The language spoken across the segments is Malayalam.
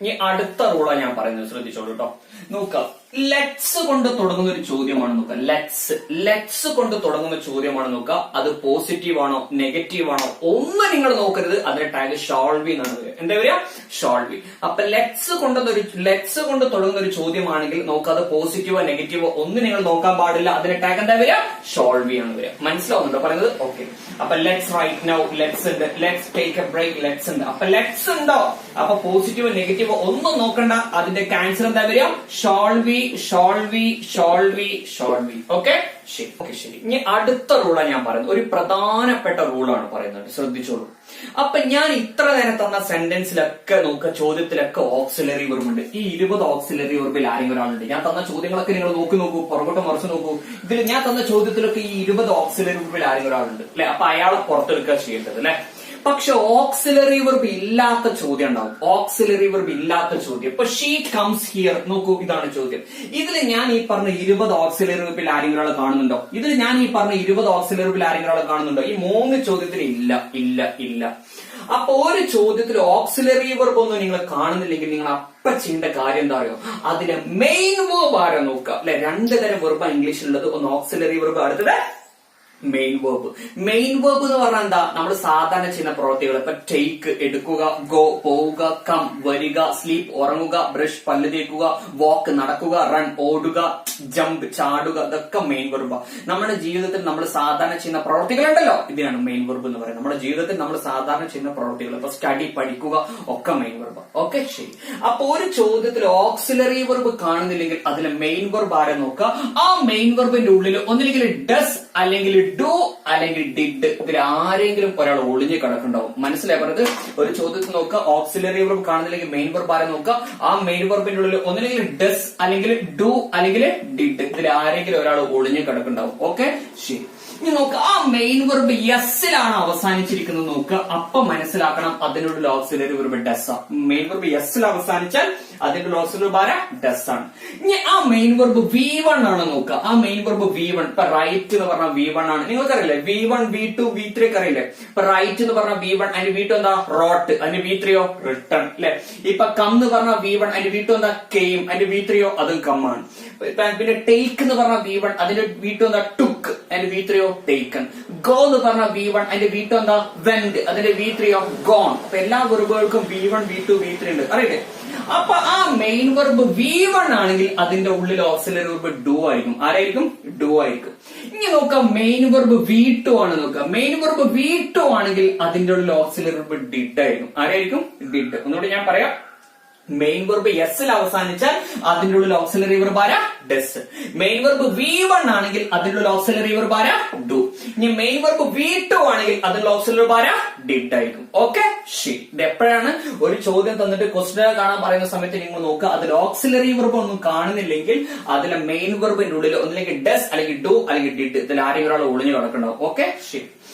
ഇനി അടുത്ത റൂളാ ഞാൻ പറയുന്നത്, ശ്രദ്ധിച്ചോളൂ കേട്ടോ. നോക്ക, ലെറ്റ്സ് കൊണ്ട് തുടങ്ങുന്ന ഒരു ചോദ്യമാണ് നോക്കുക. ലെറ്റ്സ് കൊണ്ട് തുടങ്ങുന്ന ചോദ്യമാണ് നോക്കുക. അത് പോസിറ്റീവ് ആണോ നെഗറ്റീവ് ആണോ ഒന്നും നിങ്ങൾ നോക്കരുത്. അതിന്റെ ടാഗ് ഷാൾ ബി എന്നാണ് വരിക. എന്താ വരിക? Shall be. അപ്പൊ ലെറ്റ്സ് കൊണ്ട് തുടങ്ങുന്ന ഒരു ചോദ്യമാണെങ്കിൽ നോക്കുക, അത് പോസിറ്റീവോ നെഗറ്റീവോ ഒന്നും നിങ്ങൾ നോക്കാൻ പാടില്ല. അതിന്റെ ടാഗ് എന്താ വരിക? ഷാൾ ബി ആണ് വരിക. മനസ്സിലാവുന്നുണ്ടോ പറയുന്നത്? ഓക്കെ. അപ്പൊ ലെറ്റ്സ് റൈറ്റ് നൗ, ലെറ്റ്സ് ഉണ്ട്, let's take a break, let's ഉണ്ട്. അപ്പൊ ലെറ്റ്സ് ഉണ്ടോ? അപ്പൊ പോസിറ്റീവോ നെഗറ്റീവോ ഒന്നും നോക്കണ്ട. അതിന്റെ ക്യാൻസർ എന്താ വരിക? Shall be, shall be, shall be, shall be. Okay, ശരി. ഓക്കെ, ശരി. ഇനി അടുത്ത റൂളാണ് ഞാൻ പറയുന്നത്. ഒരു പ്രധാനപ്പെട്ട റൂളാണ് പറയുന്നത്, ശ്രദ്ധിച്ചോളൂ. അപ്പൊ ഞാൻ ഇത്ര നേരം തന്ന സെന്റൻസിലൊക്കെ നോക്കുക, ചോദ്യത്തിലൊക്കെ ഓക്സിലറി വെർബ് ഉണ്ട്. ഈ 20 ഓക്സിലറി വെർബിൽ ആരെങ്കിലും ഒരാളുണ്ട്? ഞാൻ തന്ന ചോദ്യങ്ങളൊക്കെ നിങ്ങൾ നോക്കൂ, പുറകോട്ട് മറിച്ച് നോക്കൂ. ഇതിൽ ഞാൻ തന്ന ചോദ്യത്തിലൊക്കെ ഈ 20 ഓക്സിലറി വെർബിൽ ആരെങ്കിലും ഒരാളുണ്ട് അല്ലെ? അപ്പൊ അയാളെ പുറത്തെടുക്കുക ചെയ്യേണ്ടത് അല്ലെ. പക്ഷെ ഓക്സിലറി വെർബ് ഇല്ലാത്ത ചോദ്യം ഉണ്ടാവും. ഓക്സിലറി വെർബ് ഇല്ലാത്ത ചോദ്യം. ഇപ്പൊ ഷീ കംസ് ഹിയർ, നോക്കൂ, ഇതാണ് ചോദ്യം. ഇതിൽ ഞാൻ ഈ പറഞ്ഞ 20 ഓക്സിലറി വെർബിൽ ആരെങ്കിലും ഒരാൾ കാണുന്നുണ്ടോ? ഇതിൽ ഞാൻ ഈ പറഞ്ഞ 20 ഓക്സിലറി വെർബിൽ ആരെങ്കിലും ഒരാൾ കാണുന്നുണ്ടോ? ഈ 3 ചോദ്യത്തിന് ഇല്ല, ഇല്ല, ഇല്ല. അപ്പൊ ഒരു ചോദ്യത്തിൽ ഓക്സിലറി വെർബ് ഒന്നും നിങ്ങൾ കാണുന്നില്ലെങ്കിൽ നിങ്ങൾ അപ്പ ചെയ്യേണ്ട കാര്യം എന്താ അറിയോ? അതിലെ മെയിൻ വെർബ് ആരാ നോക്കുക അല്ലെ. 2 തരം വെർബ് ഇംഗ്ലീഷിലുള്ളത്. ഒന്ന് ഓക്സിലറി വെർബ്, അടുത്തത് മെയിൻ വേർബ്. മെയിൻ വേർബ് എന്ന് പറഞ്ഞാൽ എന്താ? നമ്മൾ സാധാരണ ചെയ്യുന്ന പ്രവൃത്തികൾ. ഇപ്പൊ ടേക്ക് എടുക്കുക, ഗോ പോവുക, കം വരിക, സ്ലീപ്പ് ഉറങ്ങുക, ബ്രഷ് പല്ല് തേക്കുക, വാക്ക് നടക്കുക, റൺ ഓടുക, ജമ്പ് ചാടുക, ഇതൊക്കെ മെയിൻ വെർബാ. നമ്മുടെ ജീവിതത്തിൽ നമ്മൾ സാധാരണ ചെയ്യുന്ന പ്രവൃത്തികളുണ്ടല്ലോ, ഇതിനാണ് മെയിൻ വെർബ് എന്ന് പറയുന്നത്. നമ്മുടെ ജീവിതത്തിൽ നമ്മൾ സാധാരണ ചെയ്യുന്ന പ്രവൃത്തികൾ, ഇപ്പൊ സ്റ്റഡി പഠിക്കുക, ഒക്കെ മെയിൻ വെർബ്. ഓക്കെ, ശരി. അപ്പൊ ഒരു ചോദ്യത്തിൽ ഓക്സിലറി വെർബ് കാണുന്നില്ലെങ്കിൽ അതിലെ മെയിൻ വെർബ് ആരെ നോക്കുക. ആ മെയിൻ വെർബിന്റെ ഉള്ളിൽ ഒന്നില്ലെങ്കിൽ ഡസ് അല്ലെങ്കിൽ ഡു അല്ലെങ്കിൽ ഡിഡ്, ഇതിൽ ആരെങ്കിലും ഒരാൾ ഒളിഞ്ഞു കിടക്കുന്നുണ്ടാവും. മനസ്സിലായി പറഞ്ഞത്? ഒരു ചോദ്യത്തിൽ നോക്കുക, ഓക്സിലറി വെർബ് കാണുന്നില്ലെങ്കിൽ മെയിൻ വെർബ് ആരെ നോക്കുക. ആ മെയിൻ വെർബിന്റെ ഉള്ളിൽ ഒന്നില്ലെങ്കിൽ ഡസ് അല്ലെങ്കിൽ ഡു അല്ലെങ്കിൽ ഡിഡ്, ഇതിൽ ആരെങ്കിലും ഒരാൾ ഒളിഞ്ഞു കിടക്കുന്നുണ്ടാവും. ഓക്കെ, ശരി. ഇനി നോക്കുക, ആ മെയിൻ വെർബ് യെസ്സിലാണ് അവസാനിച്ചിരിക്കുന്നത് നോക്കുക. അപ്പൊ മനസ്സിലാക്കണം അതിനുള്ള ഓക്സിലറി വെർബ് ഡസ് ആണ്. മെയിൻ വെർബ് യെസ്സിൽ അവസാനിച്ചാൽ അതിന്റെ ഓക്സിലറി വെർബ് ആരാ? ഡസ് ആണ്. ഇനി ആ മെയിൻ വെർബ് V1 ആണ് നോക്കുക. ആ മെയിൻ വെർബ് V1, ഇപ്പൊ റൈറ്റ് എന്ന് പറഞ്ഞാൽ V1 ആണ്. നിങ്ങൾക്കറിയില്ലേ V1, V2, V3 ഒക്കെ അറിയില്ലേ? ഇപ്പൊ റൈറ്റ് എന്ന് പറഞ്ഞാൽ V1, അതിന് V2 എന്താ? റോട്ട്, അതിന് V3യോ? റിട്ടേൺ അല്ലെ. ഇപ്പൊ കം എന്ന് പറഞ്ഞാൽ V1, അതിന് V2 എന്താ? കെയിം, അതിന് V3യോ? അതും കം ആണ്. പിന്നെ ടേക്ക് എന്ന് പറഞ്ഞാൽ V1, അതിന്റെ V2 എന്താ? ടുക്ക്, അതിന്റെ V3യോ? ടേക്കൺ. ഗോ എന്ന് പറഞ്ഞാൽ V1, അതിന്റെ V2 എന്താ? വെന്റ്, അതിന്റെ V3യോ? ഗോൺ. അപ്പൊ എല്ലാ വെർബുകൾക്കും V1, V2, V3 ഉണ്ട്, അറിയില്ലേ? അപ്പൊ ആ മെയിൻ വെർബ് V1 ആണെങ്കിൽ അതിന്റെ ഉള്ളിൽ ഓക്സിലറി വെർബ് ഡു ആയിരിക്കും. ആരായിരിക്കും? ഡു ആയിരിക്കും. ഇനി നോക്കാം, മെയിൻ വെർബ് V2 ആണ് നോക്കാം. മെയിൻ വെർബ് V2 ആണെങ്കിൽ അതിന്റെ ഉള്ളിൽ ഓക്സിലറി വെർബ് ഡിഡ് ആയിരിക്കും. ആരായിരിക്കും? ഡിഡ്. ഒന്നുകൂടി ഞാൻ പറയാം. മെയിൻ വെർബ് എസ്സിൽ അവസാനിച്ചാൽ അതിന്റെ ഉള്ളിൽ ഓക്സിലറി വെർബ് ആരാ? ഡസ്. മെയിൻ വെർബ് V1 ആണെങ്കിൽ അതിന്റെ ഉള്ളിൽ ഓക്സിലറി വെർബ് ആരാ? ഡു. ഇനി മെയിൻ വെർബ് V2 ആണെങ്കിൽ അതിന്റെ ഓക്സിലറി വെർബ് ആരാ? ഡിഡ് ആയിരിക്കും. ഓക്കെ, ശരി. ഇത് എപ്പോഴാണ് ഒരു ചോദ്യം തന്നിട്ട് ക്വസ്റ്റ്യൻ കാണാൻ പറയുന്ന സമയത്ത് നിങ്ങൾ നോക്കുക, അതിൽ ഓക്സിലറി വെർബ് ഒന്നും കാണുന്നില്ലെങ്കിൽ അതിലെ മെയിൻ വെർബിന്റെ ഉള്ളിൽ ഒന്നില്ലെങ്കിൽ ഡസ് അല്ലെങ്കിൽ ഡു അല്ലെങ്കിൽ ഡിഡ്, ഇതിൽ ആരെങ്കിലും ഒരാൾ ഒളിഞ്ഞു കിടക്കണ്ടാവും. ഓക്കെ, ശരി.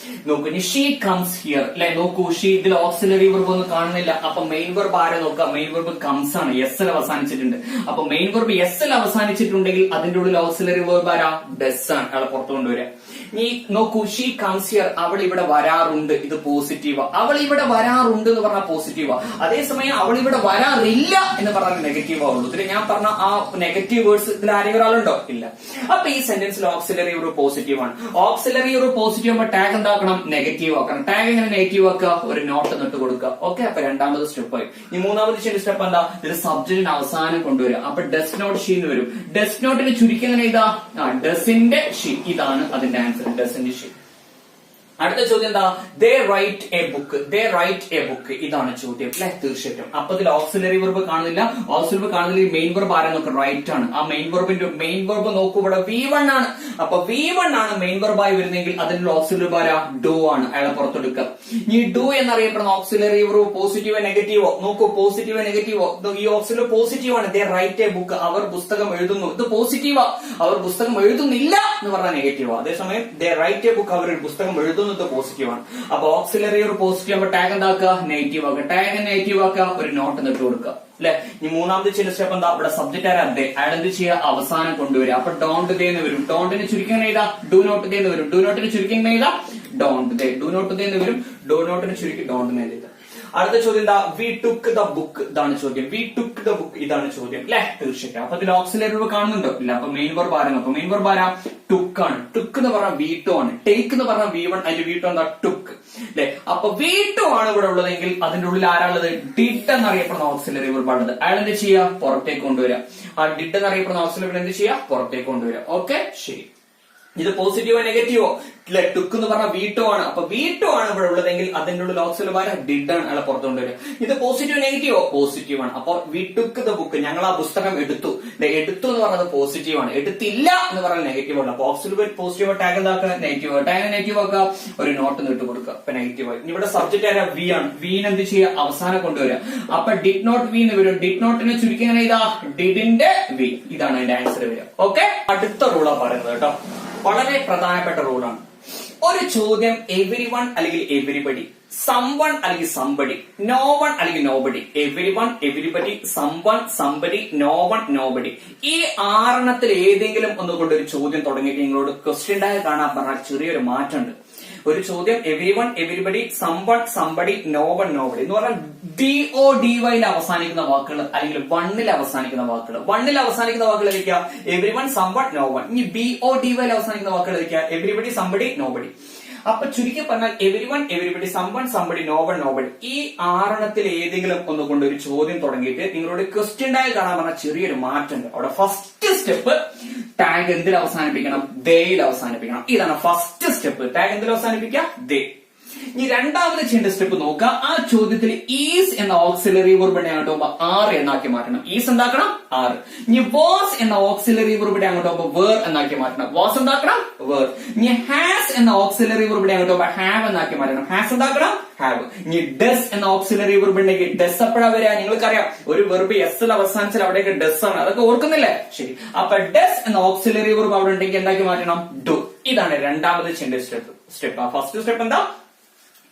നോക്കൂ, ഇനി ഷീ കംസ് ഹിയർ അല്ലെ. നോക്കൂ, ഷീ, ഇതിൽ ഓക്സിലറി വെർബ് ഒന്നും കാണുന്നില്ല. അപ്പൊ മെയിൻ വെർബ് ആരെ നോക്കുക? മെയിൻ വെർബ് കംസ് ആണ്, എസ്സിൽ അവസാനിച്ചിട്ടുണ്ട്. അപ്പൊ മെയിൻ വെർബ് എസ്സിൽ അവസാനിച്ചിട്ടുണ്ടെങ്കിൽ അതിന്റെ ഉള്ളിൽ ഓക്സിലറി വെർബ് ആരാ? ഡസ് ആണ്. അയാളെ പുറത്തു കൊണ്ടുവരിക. നീ നോക്കൂ, ഷീ കംസ് ഹിയർ, അവൾ ഇവിടെ വരാറുണ്ട്, ഇത് പോസിറ്റീവാ. അവൾ ഇവിടെ വരാറുണ്ട് എന്ന് പറഞ്ഞാൽ പോസിറ്റീവാ. അതേസമയം അവൾ ഇവിടെ വരാറില്ല എന്ന് പറഞ്ഞാൽ നെഗറ്റീവ് ആവുള്ളൂ. ഇതിൽ ഞാൻ പറഞ്ഞ ആ നെഗറ്റീവ് വേർഡ്സ് ഇതിൽ ആരെങ്കിലും ഒരാളുണ്ടോ? ഇല്ല. അപ്പൊ ഈ സെന്റൻസിൽ ഓക്സിലറി ഒരു പോസിറ്റീവ് ആണ്. ഓക്സിലറി ഒരു പോസിറ്റീവ് ആകുമ്പോൾ ടാഗ് എന്താക്കണം? നെഗറ്റീവ് ആക്കണം. ടാഗ് എങ്ങനെ നെഗറ്റീവ് ആക്കുക? ഒരു നോട്ട് നിട്ട് കൊടുക്കുക. ഓക്കെ, അപ്പൊ രണ്ടാമത് സ്റ്റെപ്പായി. ഈ മൂന്നാമത് ചെയ്യുന്ന സ്റ്റെപ്പ് എന്താ? ഇതിൽ സബ്ജക്റ്റിന് അവസാനം കൊണ്ടുവരിക. അപ്പൊ ഡസ് നോട്ട് ഷീ എന്ന് വരും. ഡസ് നോട്ടിന് ചുരുക്കി എങ്ങനെ ഇതാ? ഡസിന്റെ ഷീ. ഇതാണ് അതിന്റെ ആൻസർ, ഡസിന്റെ ഷീ. അടുത്ത ചോദ്യം എന്താ? They write a book. They write a book, ഇതാണ് ചോദ്യം അല്ലെ. തീർച്ചയായിട്ടും. അപ്പൊ ഇതിൽ ഓക്സിലറി വെർബ് കാണുന്നില്ല. ഓക്സിലറി വെർബ് കാണുന്നില്ല. മെയിൻ വെർബ് ആരാ നോക്കുക? റൈറ്റ് ആണ്. ആ മെയിൻ വെർബ് നോക്കൂ, ഇവിടെ V1 ആണ്. അപ്പൊ V1 ആണ് മെയിൻ വെർബായി വരുന്നെങ്കിൽ അതിന്റെ ഓക്സിലറി വെർബ് ആരാ? ഡു ആണ്. അയാളെ പുറത്തെടുക്കുക. ഈ ഡു എന്നറിയപ്പെടുന്ന ഓക്സിലറി വെർബ് പോസിറ്റീവോ നെഗറ്റീവോ? നോക്കൂ, പോസിറ്റീവോ നെഗറ്റീവോ? ഈ ഓക്സിലറി പോസിറ്റീവ് ആണ്. ദേ റൈറ്റ് എ ബുക്ക്, അവർ പുസ്തകം എഴുതുന്നു, ഇത് പോസിറ്റീവാ. അവർ പുസ്തകം എഴുതുന്നില്ല എന്ന് പറഞ്ഞാൽ നെഗറ്റീവാ. അതേസമയം ദേ റൈറ്റ് എ ബുക്ക്, അവർ പുസ്തകം എഴുതുന്നു, പോസിറ്റീവ് ആണ്. അപ്പൊ ഓക്സിലറി ഒരു പോസിറ്റീവ് ആകുമ്പോൾ ടാഗ് എന്താക്കുക? നെഗറ്റീവ് ആക്കുക. ടാഗ് നെഗറ്റീവ് ആക്കുക, ഒരു നോട്ട് നിട്ട് കൊടുക്കുക അല്ലെ. ഇനി മൂന്നാമത് ചെയ്യുന്ന സ്റ്റെപ്പ് എന്താ? ഇവിടെ സബ്ജക്ട് ആരാ? ദേ. അയാൾ എന്ത് ചെയ്യുക? അവസാനം കൊണ്ടുവരിക. അപ്പൊ ഡോണ്ട് ദേ എന്ന് വരും. ഡോണ്ടിന് ചുരുക്കി എങ്ങനെ എഴുതാ? ഡു നോട്ട് ദേ എന്ന് വരും. ഡു നോട്ടിന് ചുരുക്കി എങ്ങനെ എഴുതാ? Don't they. Do not they എന്ന് വരും. ഡു നോട്ടിന് ചുരുക്കി ഡോണ്ട് എന്ന് എഴുതാം. അടുത്ത ചോദ്യം എന്താ? വി ടുക്ക് ദ ബുക്ക്, ഇതാണ് ചോദ്യം. വി ടുക്ക് ദ ബുക്ക്, ഇതാണ് ചോദ്യം അല്ലെ? തീർച്ചയായിട്ടും. അപ്പൊ ഇതിൽ ഓക്സിലറി വെർബ് കാണുന്നുണ്ടോ? ഇല്ല. അപ്പൊ മെയിൻ വെർബ് ആരാണ്? അപ്പൊ മെയിൻ വെർബ് ആരാ? ടുക്ക് ആണ്. ടുക്ക് എന്ന് പറഞ്ഞാൽ V2 ആണ്. ടേക്ക് എന്ന് പറഞ്ഞാൽ V1, അതിന്റെ V2 എന്താ? ടുക്ക് അല്ലെ? അപ്പൊ V2 ആണ് ഇവിടെ ഉള്ളതെങ്കിൽ അതിന്റെ ഉള്ളിൽ ആരാളുള്ളത്? ഡിഡ് എന്നറിയപ്പെടുന്ന ഓക്സിലറി വെർബ് ആണുള്ളത്. അയാൾ എന്ത് ചെയ്യാ? പുറത്തേക്ക് കൊണ്ടുവരിക. ആ ഡിഡ് എന്നറിയപ്പെടുന്ന ഓക്സിലറി എന്ത് ചെയ്യാ? പുറത്തേക്ക് കൊണ്ടുവരിക. ഓക്കെ, ശരി. ഇത് പോസിറ്റീവോ നെഗറ്റീവോ? ടുക്ക് എന്ന് പറഞ്ഞാൽ V2 ആണ്. അപ്പൊ V2 ആണ് ഇവിടെ ഉള്ളതെങ്കിൽ അതിന്റെ ഉള്ളിൽ ഓക്സിലറി ആരാ? ഡിഡ് ആണ്. അയാളെ പുറത്തു കൊണ്ടുവരിക. ഇത് പോസിറ്റീവ് നെഗറ്റീവോ? പോസിറ്റീവ് ആണ്. അപ്പൊ വി ടുക്ക് ദ ബുക്ക്, ഞങ്ങൾ ആ പുസ്തകം എടുത്തു. എടുത്തു എന്ന് പറഞ്ഞത് പോസിറ്റീവ് ആണ്. എടുത്തില്ല എന്ന് പറഞ്ഞാൽ നെഗറ്റീവ് ആണ്. അപ്പൊ ഓക്സിലറി പോസിറ്റീവ് ടാഗ് എന്താക്കുക? നെഗറ്റീവ്. ടാഗ് നെഗറ്റീവ് ആക്കുക, ഒരു നോട്ട് ഇട്ട് കൊടുക്കുക. അപ്പൊ നെഗറ്റീവ് ആയി. ഇവിടെ സബ്ജക്ട് ആരാ? വി ആണ്. വീന് എന്ത് ചെയ്യുക? അവസാനം കൊണ്ടുവരിക. അപ്പൊ ഡിഡ് നോട്ട് വി എന്ന് വരും. ഡിഡ് നോട്ടിനെ ചുരുക്കി എങ്ങനെ ഇതാ? ഡിഡിന്റെ വി. ഇതാണ് അതിന്റെ ആൻസർ വരിക. ഓക്കെ, അടുത്ത റൂളാ പറയുന്നത് കേട്ടോ. വളരെ പ്രധാനപ്പെട്ട റൂളാണ്. ഒരു ചോദ്യം എവരി വൺ അല്ലെങ്കിൽ എവരിബഡി, സംവൺ അല്ലെങ്കിൽ സംബഡി, നോ വൺ അല്ലെങ്കിൽ nobody, everyone, everybody, someone, somebody, no one, nobody, ഈ 6 ഏതെങ്കിലും ഒന്നുകൊണ്ട് ഒരു ചോദ്യം തുടങ്ങിയിട്ട് നിങ്ങളോട് ക്വസ്റ്റ്യൻ ടാഗ് കാണാൻ പറഞ്ഞാൽ ചെറിയൊരു മാറ്റമുണ്ട്. ഒരു ചോദ്യം everyone, everybody, someone, somebody, no one, nobody എന്ന് പറഞ്ഞാൽ DODYയിൽ അവസാനിക്കുന്ന വാക്കുകൾ അല്ലെങ്കിൽ വണ്ണിൽ അവസാനിക്കുന്ന വാക്കുകൾ. വണ്ണിൽ അവസാനിക്കുന്ന വാക്കുകൾ ഏതൊക്കെയാ? Everyone, someone, no one. ഇനി BODYയിൽ അവസാനിക്കുന്ന വാക്കുകൾ ഏതൊക്കെയാ? Everybody, somebody, nobody. അപ്പൊ ചുരുക്കി പറഞ്ഞാൽ everyone, everybody, someone, somebody, no one, nobody, ഈ 6 ഏതെങ്കിലും ഒന്നുകൊണ്ട് ഒരു ചോദ്യം തുടങ്ങിയിട്ട് നിങ്ങളോട് ക്വസ്റ്റ്യൻ ടാഗ് കാണാൻ പറഞ്ഞ ചെറിയൊരു മാറ്റമുണ്ട്. അവിടെ ഫസ്റ്റ് സ്റ്റെപ്പ് ടാഗ് എന്തിൽ അവസാനിപ്പിക്കണം? ദേയിൽ അവസാനിപ്പിക്കണം. ഇതാണ് ഫസ്റ്റ് സ്റ്റെപ്പ്. ടാഗ് എന്തിൽ അവസാനിപ്പിക്കുക? ദേ. ഇനി രണ്ടാമത് ചെയ്യേണ്ട സ്റ്റെപ്പ് നോക്കുക. ആ ചോദ്യത്തിൽ ഈസ് എന്ന ഓക്സിലറി വെർബിനെ അങ്ങോട്ട് പോകുമ്പോ ആറ് എന്നാക്കി മാറ്റണം. ഈസ് എന്താക്കണം? 6. ഇനി വാസ് എന്ന ഓക്സിലറി വെർബിനെ അങ്ങോട്ട് പോകുമ്പോ വേർ എന്നാക്കി മാറ്റണം. വാസ് എന്താക്കണം? വേർ. ഇനി ഹാസ് എന്ന ഓക്സിലറി വെർബിനെ അങ്ങോട്ട് പോകുമ്പോ ഹാവ് എന്നാക്കി മാറ്റണം. ഹാസ് എന്താക്കണം? ഹാവ്. ഇനി ഡസ് എന്ന ഓക്സിലറി വെർബ് ഉണ്ടെങ്കിൽ ഡസ് എപ്പോഴാ വരിക? നിങ്ങൾക്കറിയാം, ഒരു വെർബ് എസ് അവസാനിച്ചാൽ അവിടെയൊക്കെ ഡസ് ആണ്. അതൊക്കെ ഓർക്കുന്നില്ലേ? ശരി. അപ്പൊ ഡസ് എന്ന ഓക്സിലറി വെർബ് അവിടെ ഉണ്ടെങ്കിൽ എന്താക്കി മാറ്റണം? ഡു. ഇതാണ് രണ്ടാമത് ചെയ്യേണ്ട സ്റ്റെപ്പ്. ആ ഫസ്റ്റ് സ്റ്റെപ്പ് എന്താ?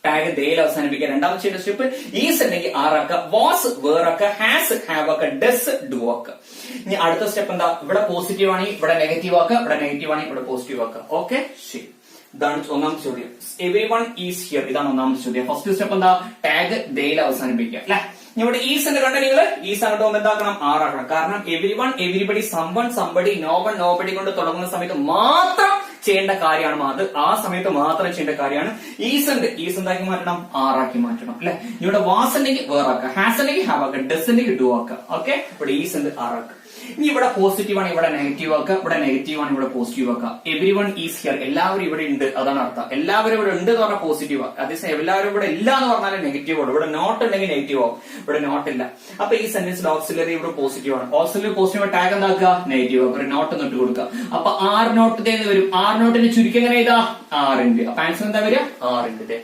ടാഗ് ദേയിൽ അവസാനിപ്പിക്കുക. രണ്ടാമത്തെ ചെയ്യേണ്ട സ്റ്റെപ്പ് ഈസ് അല്ലെങ്കിൽ ആറാക്കുക, വാസ് വേറാക്കുക, ഹാസ് ഹാവ് ആക്കുക, ഡസ് ഡു ആക്കുക. ഇനി അടുത്ത സ്റ്റെപ്പ് എന്താ? ഇവിടെ പോസിറ്റീവ് ആണെങ്കിൽ ഇവിടെ നെഗറ്റീവ് ആക്കുക, ഇവിടെ നെഗറ്റീവ് ആണെങ്കിൽ ഇവിടെ പോസിറ്റീവ് ആക്കുക. ഓക്കെ, ശരി. ഇതാണ് ഒന്നാമത്തെ ചോദ്യം. എവരി വൺ ഈസ് ഹിയർ, ഇതാണ് ഒന്നാമത്തെ ചോദ്യം. ഫസ്റ്റ് സ്റ്റെപ്പ് എന്താ? ടാഗ് ദേയിൽ അവസാനിപ്പിക്കുക അല്ലെ? ഇവിടെ ഈസ് എന്ന് കണ്ട നിങ്ങൾ ഈസ് അങ്ങോട്ട് പോകുമ്പോൾ എന്താക്കണം? ആറാക്കണം. കാരണം everyone, everybody, someone, somebody, no one, nobody കൊണ്ട് തുടങ്ങുന്ന സമയത്ത് മാത്രം ചെയ്യേണ്ട കാര്യമാണ്. അത് ആ സമയത്ത് മാത്രം ചെയ്യേണ്ട കാര്യമാണ്. ഈസ് എന്താക്കി മാറ്റണം? ആറാക്കി മാറ്റണം അല്ലെ? ഇവിടെ വാസ് ഉണ്ടെങ്കിൽ വേറാക്കുക, ഹാസ് ഉണ്ടെങ്കിൽ ഹാവ് ആക്കുക, ഡസ് ഉണ്ടെങ്കിൽ ഡു ആക്കുക. ഓക്കെ, ഇവിടെ ഈസ് ആറാക്കുക. ഇനി ഇവിടെ പോസിറ്റീവ് ആണ്, ഇവിടെ നെഗറ്റീവ് ആക്കുക, ഇവിടെ നെഗറ്റീവ് ആണ്, ഇവിടെ പോസിറ്റീവ് ആക്കുക. എവരി വൺ ഈസ് ഹിയർ, എല്ലാവരും ഇവിടെ ഉണ്ട്, അതാണ് അർത്ഥം. എല്ലാവരും ഇവിടെ ഉണ്ട് എന്ന് പറഞ്ഞാൽ പോസിറ്റീവ് ആക്കുക. അതേസമയം എല്ലാവരും ഇവിടെ ഇല്ല എന്ന് പറഞ്ഞാൽ നെഗറ്റീവ് ആണ്. ഇവിടെ നോട്ട് ഉണ്ടെങ്കിൽ നെഗറ്റീവ് ആവും, ഇവിടെ നോട്ട് ഇല്ല. അപ്പൊ ഈ സെന്റൻസിൽ ഓക്സിലറി ഇവിടെ പോസിറ്റീവ് ആണ്. ഓക്സിലറി പോസിറ്റീവ് ടാഗ് എന്താക്കുക? നെഗറ്റീവ് ആക്കുക, ഒരു നോട്ട് ഇട്ട് കൊടുക്കുക. അപ്പൊ 6 നോട്ട് വരും. 6 നോട്ടിന് ചുരുക്കി എങ്ങനെ ചെയ്താ? 6 അപ്പൊ ആൻസർ എന്താ വരിക? 6.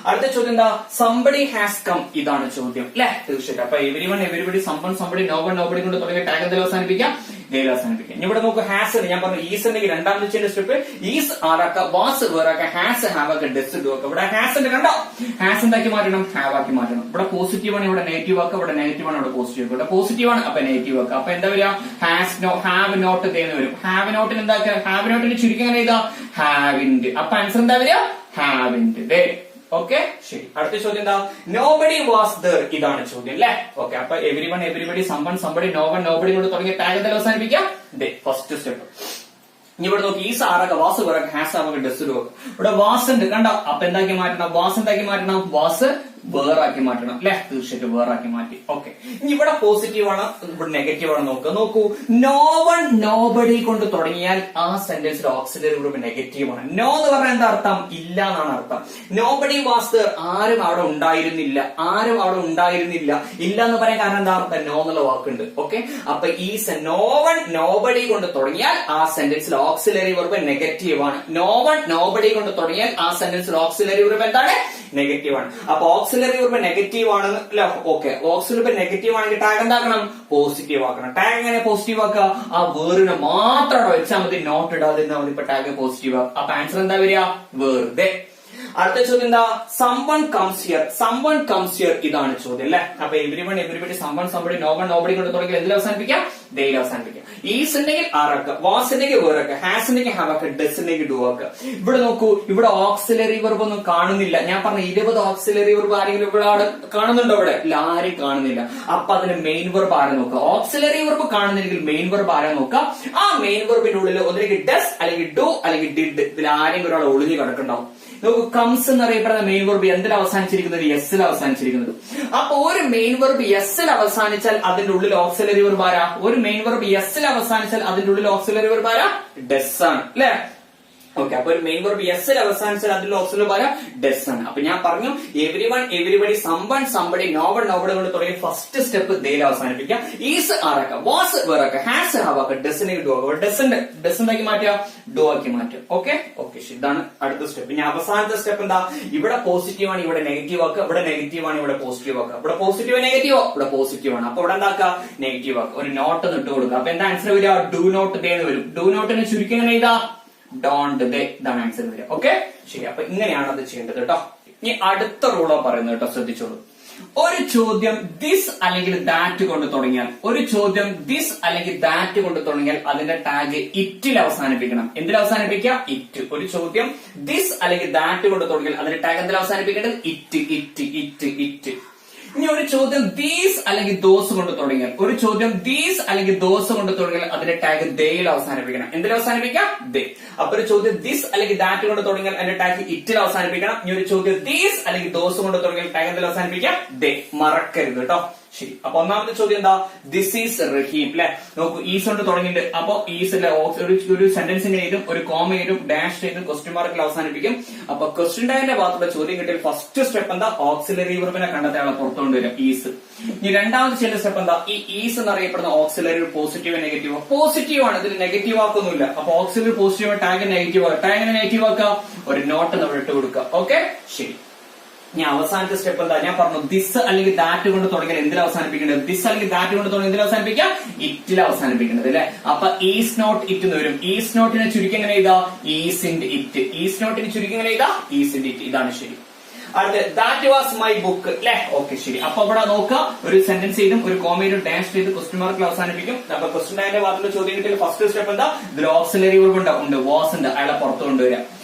അടുത്ത ചോദ്യം എന്താ? സംബഡി ഹാസ് കം, ഇതാണ് ചോദ്യം അല്ലെ? തീർച്ചയായിട്ടും. അപ്പൊ everyone, everybody, someone, somebody, no one, nobody കൊണ്ട് തുടങ്ങിയ ടാഗ് എന്തെങ്കിലും അവസാനിപ്പിക്കാം? ദേയിൽ അവസാനിപ്പിക്കാം. ഇനി ഇവിടെ നോക്കുക, ഹാസ് ഞാൻ പറഞ്ഞു ഈസ് ഉണ്ടെങ്കിൽ രണ്ടാമത്തെ ചെയ്യേണ്ട സ്റ്റെപ്പ് ഈസ് ആറാക്കുക, വാസ് വേറാക്കുക, ഹാസ് ഹാവ് ആക്കുക, ഡസ് ഡു ആക്കുക. ഇവിടെ ഹാസ് കണ്ടോ? ഹാസ് എന്താക്കി മാറ്റണം? ഹാവ് ആക്കി മാറ്റണം. ഇവിടെ പോസിറ്റീവ് ആണ്, ഇവിടെ നെഗറ്റീവ് ആക്കുക, ഇവിടെ നെഗറ്റീവ് ആണ്, ഇവിടെ പോസിറ്റീവ് ആക്കുക. ഇവിടെ പോസിറ്റീവ് ആണ്, അപ്പൊ നെഗറ്റീവ് ആക്കുക. അപ്പൊ എന്താ വരിക? ഹാവ് നോട്ട് എന്ന് വരും. ഹാവ് നോട്ടിന് എന്താക്കുക? ഹാവ് നോട്ടിന് ചുരുക്കി എങ്ങനെ ചെയ്താ? ഹാവിന്റ്. അപ്പൊ ആൻസർ എന്താ വരിക? ഹാവിന്റ്. ഓക്കെ, ശരി. അടുത്ത ചോദ്യം എന്താ? നോബഡി വാസ് ദർ, ഇതാണ് ചോദ്യം അല്ലെ? ഓക്കെ, അപ്പൊ everyone, everybody, someone, somebody, no one, nobody കൊണ്ട് തുടങ്ങിയ ടാഗ് എന്തായാലും അവസാനിപ്പിക്കാം? First step. ഇനി ഇവിടെ നോക്കി ഈസ് ആറാക്കുക, വാസ് വേറാക്കുക, ഹാസ് ആവുക, ഡസ് ഡു ആക്കുക. ഇവിടെ വാസ് ഉണ്ട് കണ്ടോ? അപ്പൊ എന്താക്കി മാറ്റണം? വാസ് എന്താക്കി മാറ്റണം? വാസ് വേറാക്കി മാറ്റണം അല്ലെ? തീർച്ചയായിട്ടും വേറാക്കി മാറ്റി. ഓക്കെ, ഇനി ഇവിടെ പോസിറ്റീവ് ആണ്, ഇവിടെ നെഗറ്റീവ് ആണ്. നോക്കൂ, നോ വൺ, നോബഡി കൊണ്ട് തുടങ്ങിയാൽ ആ സെന്റൻസിൽ ഓക്സിലറി ഗ്രൂപ്പ് നെഗറ്റീവ് ആണ്. നോ എന്ന് പറഞ്ഞാൽ എന്താ അർത്ഥം? ഇല്ല എന്നാണ് അർത്ഥം. നോബഡി വാസ് ദർ, ആരും അവിടെ ഉണ്ടായിരുന്നില്ല, ആരും അവിടെ ഉണ്ടായിരുന്നില്ല. ഇല്ല എന്ന് പറയാൻ കാരണം എന്താ അർത്ഥം? നോ എന്നുള്ള വാക്കുണ്ട്. ഓക്കെ, അപ്പൊ ഈ നോ വൺ, നോബഡി കൊണ്ട് തുടങ്ങിയാൽ ആ സെന്റൻസിൽ ഓക്സിലറി വെർബ് നെഗറ്റീവ് ആണ്. നോ വൺ, നോബഡി കൊണ്ട് തുടങ്ങിയാൽ ആ സെന്റൻസിൽ ഓക്സിലറി വെർബ് എന്താണ്? നെഗറ്റീവ് ആണ്. അപ്പൊ ഓക്സിലറി വെർബ് നെഗറ്റീവ് ആണെന്ന് അല്ലെ? ഓക്കെ, ഓക്സിലറി വെർബ് നെഗറ്റീവ് ആണെങ്കിൽ ടാഗ് എന്താക്കണം? പോസിറ്റീവ് ആക്കണം. ടാഗ് എങ്ങനെ പോസിറ്റീവ് ആക്കുക? ആ വേറിനെ മാത്രം അവിടെ വെച്ചാൽ മതി, നോട്ട് ഇടാതിരുന്നാൽ മതി. ഇപ്പൊ ടാഗ് പോസിറ്റീവ് ആക്കുക. അപ്പൊ ആൻസർ എന്താ വരിക? വെറുതെ. അടുത്ത ചോദ്യം എന്താ? someone comes here ഇതാണ് ചോദ്യം അല്ലെ. അപ്പൊ everyone everybody someone somebody no one nobody കൊണ്ട് തുടങ്ങി എന്തിൽ അവസാനിപ്പിക്കാം? ദയിൽ അവസാനിപ്പിക്കാം. ഈസ് ഉണ്ടെങ്കിൽ ആറാക്കുക, വാസ് ഉണ്ടെങ്കിൽ വേറൊക്കെ, ഹാസ് ഉണ്ടെങ്കിൽ ഹാവ് ആക്കുക, ഡസ് ഉണ്ടെങ്കിൽ ഡു ആക്കുക. ഇവിടെ നോക്കൂ, ഇവിടെ ഓക്സിലറി വെർബ് ഒന്നും കാണുന്നില്ല. ഞാൻ പറഞ്ഞ 20 ഓക്സിലറി വെർബ് ആരെങ്കിലും ഇവിടെ കാണുന്നുണ്ടോ? ഇവിടെ ഇല്ല, ആരും കാണുന്നില്ല. അപ്പൊ അതിന് മെയിൻ വെർബ് ആരെ നോക്കുക? ഓക്സിലറി വെർബ് കാണുന്നില്ലെങ്കിൽ മെയിൻ വെർബ് ആരെ നോക്കുക? ആ മെയിൻ വെർബിന്റെ ഉള്ളിൽ ഒന്നിലേക്ക് ഡസ് അല്ലെങ്കിൽ ഡു അല്ലെങ്കിൽ ഡിഡ്, ഇതിൽ ആരെങ്കിലും ഒരാൾ ഒളിഞ്ഞു കിടക്കുന്നുണ്ടാവും. നോക്കൂ, കംസ് എന്നറിയപ്പെടുന്ന മെയിൻ വെർബ് എന്തിൽ അവസാനിച്ചിരിക്കുന്നത്? എസ്സിൽ അവസാനിച്ചിരിക്കുന്നത്. അപ്പൊ ഒരു മെയിൻ വെർബ് എസ്സിൽ അവസാനിച്ചാൽ അതിന്റെ ഉള്ളിൽ ഓക്സിലറി വെർബ് ആരാ? ഒരു മെയിൻ വെർബ് എസ്സിൽ അവസാനിച്ചാൽ അതിന്റെ ഉള്ളിൽ ഓക്സിലറി വെർബ് ആരാ? ഡസ് ആണ് അല്ലെ. ഓക്കെ, അപ്പൊ ഒരു മെയിൻ വെർബ് എസ്സിൽ അവസാനിച്ചാൽ അതിൽ ഓക്സിലറി വെർബ് ആരാ? ഡസ് ആണ്. അപ്പൊ ഞാൻ പറഞ്ഞു everyone everybody someone somebody no one nobody കൊണ്ട് തുടങ്ങി ഫസ്റ്റ് സ്റ്റെപ്പ് ദയിൽ അവസാനിപ്പിക്കുക. ഈസ് ആറാക്കുക, വാസ് വേറാക്കുക, ഹാസ് ഹാവ് ആക്കുക, ഡസിനെ ഡു ആക്കുക. ഡസിന്റെ മാറ്റുക, ഡു ആക്കി മാറ്റുക. ഓക്കെ ഓക്കെ, ഇതാണ് അടുത്ത സ്റ്റെപ്പ്. ഇനി അവസാനത്തെ സ്റ്റെപ്പ് എന്താ? ഇവിടെ പോസിറ്റീവ് ആണ്, ഇവിടെ നെഗറ്റീവ് ആക്കുക. ഇവിടെ നെഗറ്റീവ് ആണ്, ഇവിടെ പോസിറ്റീവ് ആക്കുക. ഇവിടെ പോസിറ്റീവ് നെഗറ്റീവോ? ഇവിടെ പോസിറ്റീവ് ആണ്. അപ്പൊ ഇവിടെ എന്താക്കുക? നെഗറ്റീവ് ആക്കുക. ഒരു നോട്ട് ഇട്ട് കൊടുക്കുക. അപ്പൊ എന്താ ആൻസർ വരിക? ഡു നോട്ട് ദേ എന്ന് വരും. ഡു നോട്ടിന് ചുരുക്കി എങ്ങനെ ചെയ്താ? ഡോണ്ട് ദേ, ഇതാണ് ആൻസർ വരിക. ഓക്കെ ശരി. അപ്പൊ ഇങ്ങനെയാണ് അത് ചെയ്യേണ്ടത് കേട്ടോ. ഇനി അടുത്ത റൂളോ പറയുന്നത് കേട്ടോ, ശ്രദ്ധിച്ചോളൂ. ഒരു ചോദ്യം ദിസ് അല്ലെങ്കിൽ ദാറ്റ് കൊണ്ട് തുടങ്ങിയാൽ, ഒരു ചോദ്യം ദിസ് അല്ലെങ്കിൽ ദാറ്റ് കൊണ്ട് തുടങ്ങിയാൽ അതിന്റെ ടാഗ് ഇറ്റിൽ അവസാനിപ്പിക്കണം. എന്തിൽ അവസാനിപ്പിക്കുക? ഇറ്റ്. ഒരു ചോദ്യം ദിസ് അല്ലെങ്കിൽ ദാറ്റ് കൊണ്ട് തുടങ്ങിയാൽ അതിന്റെ ടാഗ് എന്തിൽ അവസാനിപ്പിക്കേണ്ടത്? It it it it. ഇനി ഒരു ചോദ്യം ദീസ് അല്ലെങ്കിൽ ദോസ് കൊണ്ട് തുടങ്ങിയാൽ, ഒരു ചോദ്യം ദീസ് അല്ലെങ്കിൽ ദോസ് കൊണ്ട് തുടങ്ങിയാൽ അതിന്റെ ടാഗ് ദയിൽ അവസാനിപ്പിക്കണം. എന്തിൽ അവസാനിപ്പിക്കാം? ദേ. അപ്പൊ ഒരു ചോദ്യം ദിസ് അല്ലെങ്കിൽ ദാറ്റ് കൊണ്ട് തുടങ്ങിയാൽ അതിന്റെ ടാഗ് ഇറ്റിൽ അവസാനിപ്പിക്കണം. ഇനി ഒരു ചോദ്യം ദീസ് അല്ലെങ്കിൽ ദോസ് കൊണ്ട് തുടങ്ങിയാൽ ടാഗ് എന്തിൽ അവസാനിപ്പിക്കാം? ദേ. മറക്കരുത് കേട്ടോ. ശരി. അപ്പൊ ഒന്നാമത്തെ ചോദ്യം എന്താ? ദിസ് ഈസ് റഹീം അല്ലെ. നോക്കൂ, ഈസ് കൊണ്ട് തുടങ്ങിയിട്ടുണ്ട്. അപ്പൊ ഈസിലെ ഒരു സെന്റൻസിന്റെ എഴുതും, ഒരു കോമ എഴുതും, ഡാഷ് ചെയ്തും ക്വസ്റ്റ്യൻ മാർക്കിൽ അവസാനിപ്പിക്കും. അപ്പൊ ക്വസ്റ്റ്യൻ ടാഗിന്റെ ഭാഗത്തുള്ള ചോദ്യം കിട്ടിയാൽ ഫസ്റ്റ് സ്റ്റെപ്പ് എന്താ? ഓക്സിലറി വെർബിനെ കണ്ടെത്താനുള്ള പുറത്തു കൊണ്ടുവരും ഈസ്. ഇനി രണ്ടാമത് ചെയ്യുന്ന സ്റ്റെപ്പ് എന്താ? ഈ ഈസ് എന്നറിയപ്പെടുന്ന ഓക്സിലറി പോസിറ്റീവ് നെഗറ്റീവ്. പോസിറ്റീവ് ആണ്, ഇതിൽ നെഗറ്റീവ് ആക്കൊന്നുമില്ല. അപ്പൊ ഓക്സിലറി പോസിറ്റീവ്, ടാഗ് നെഗറ്റീവ് ആക്കുക. ടാഗിനെ നെഗറ്റീവ് ആക്കുക, ഒരു നോട്ട് നമ്മൾ ഇട്ട് കൊടുക്കുക. ഓക്കെ ശരി. ഇനി അവസാനത്തെ സ്റ്റെപ്പ് എന്താ? ഞാൻ പറഞ്ഞു ദിസ് അല്ലെങ്കിൽ ദാറ്റ് കൊണ്ട് തുടങ്ങിയാൽ എന്തിൽ അവസാനിപ്പിക്കേണ്ടത്? ദിസ് അല്ലെങ്കിൽ ദാറ്റ് കൊണ്ട് തുടങ്ങി എന്തിൽ അവസാനിപ്പിക്കാം? ഇറ്റിൽ അവസാനിപ്പിക്കേണ്ടത് അല്ലെ. അപ്പൊ ഈസ് നോട്ട് ഇറ്റ് എന്ന് വരും. ഈസ് നോട്ടിനെ ചുരുക്കി എങ്ങനെ ചെയ്താ? ഈസ് ഇൻഡ് ഇറ്റ്. ഈസ് നോട്ടിന് ചുരുക്കി എങ്ങനെ ചെയ്താ? ഈസ് ഇൻഡ് ഇറ്റ്. ഇതാണ് ശരി. അടുത്ത ദാറ്റ് വാസ് മൈ ബുക്ക് അല്ലെ. ഓക്കെ ശരി. അപ്പൊ ഇവിടെ നോക്കുക, ഒരു സെന്റൻസ് ചെയ്തും ഒരു കോമയിലും ഡാഷ് ചെയ്ത് ക്വസ്റ്റ്യൻ മാർക്കിൽ അവസാനിപ്പിക്കും. അപ്പൊ ക്വസ്റ്റ്യൻ ടാഗിന്റെ ഭാഗത്തുള്ള ചോദ്യം കിട്ടിയാൽ ഫസ്റ്റ് സ്റ്റെപ്പ് എന്താ? ഇതിൽ ഓക്സിലറി വെർബ് ഉണ്ട്, വാസ് ഉണ്ട്, അയാളെ പുറത്തു കൊണ്ടുവരിക.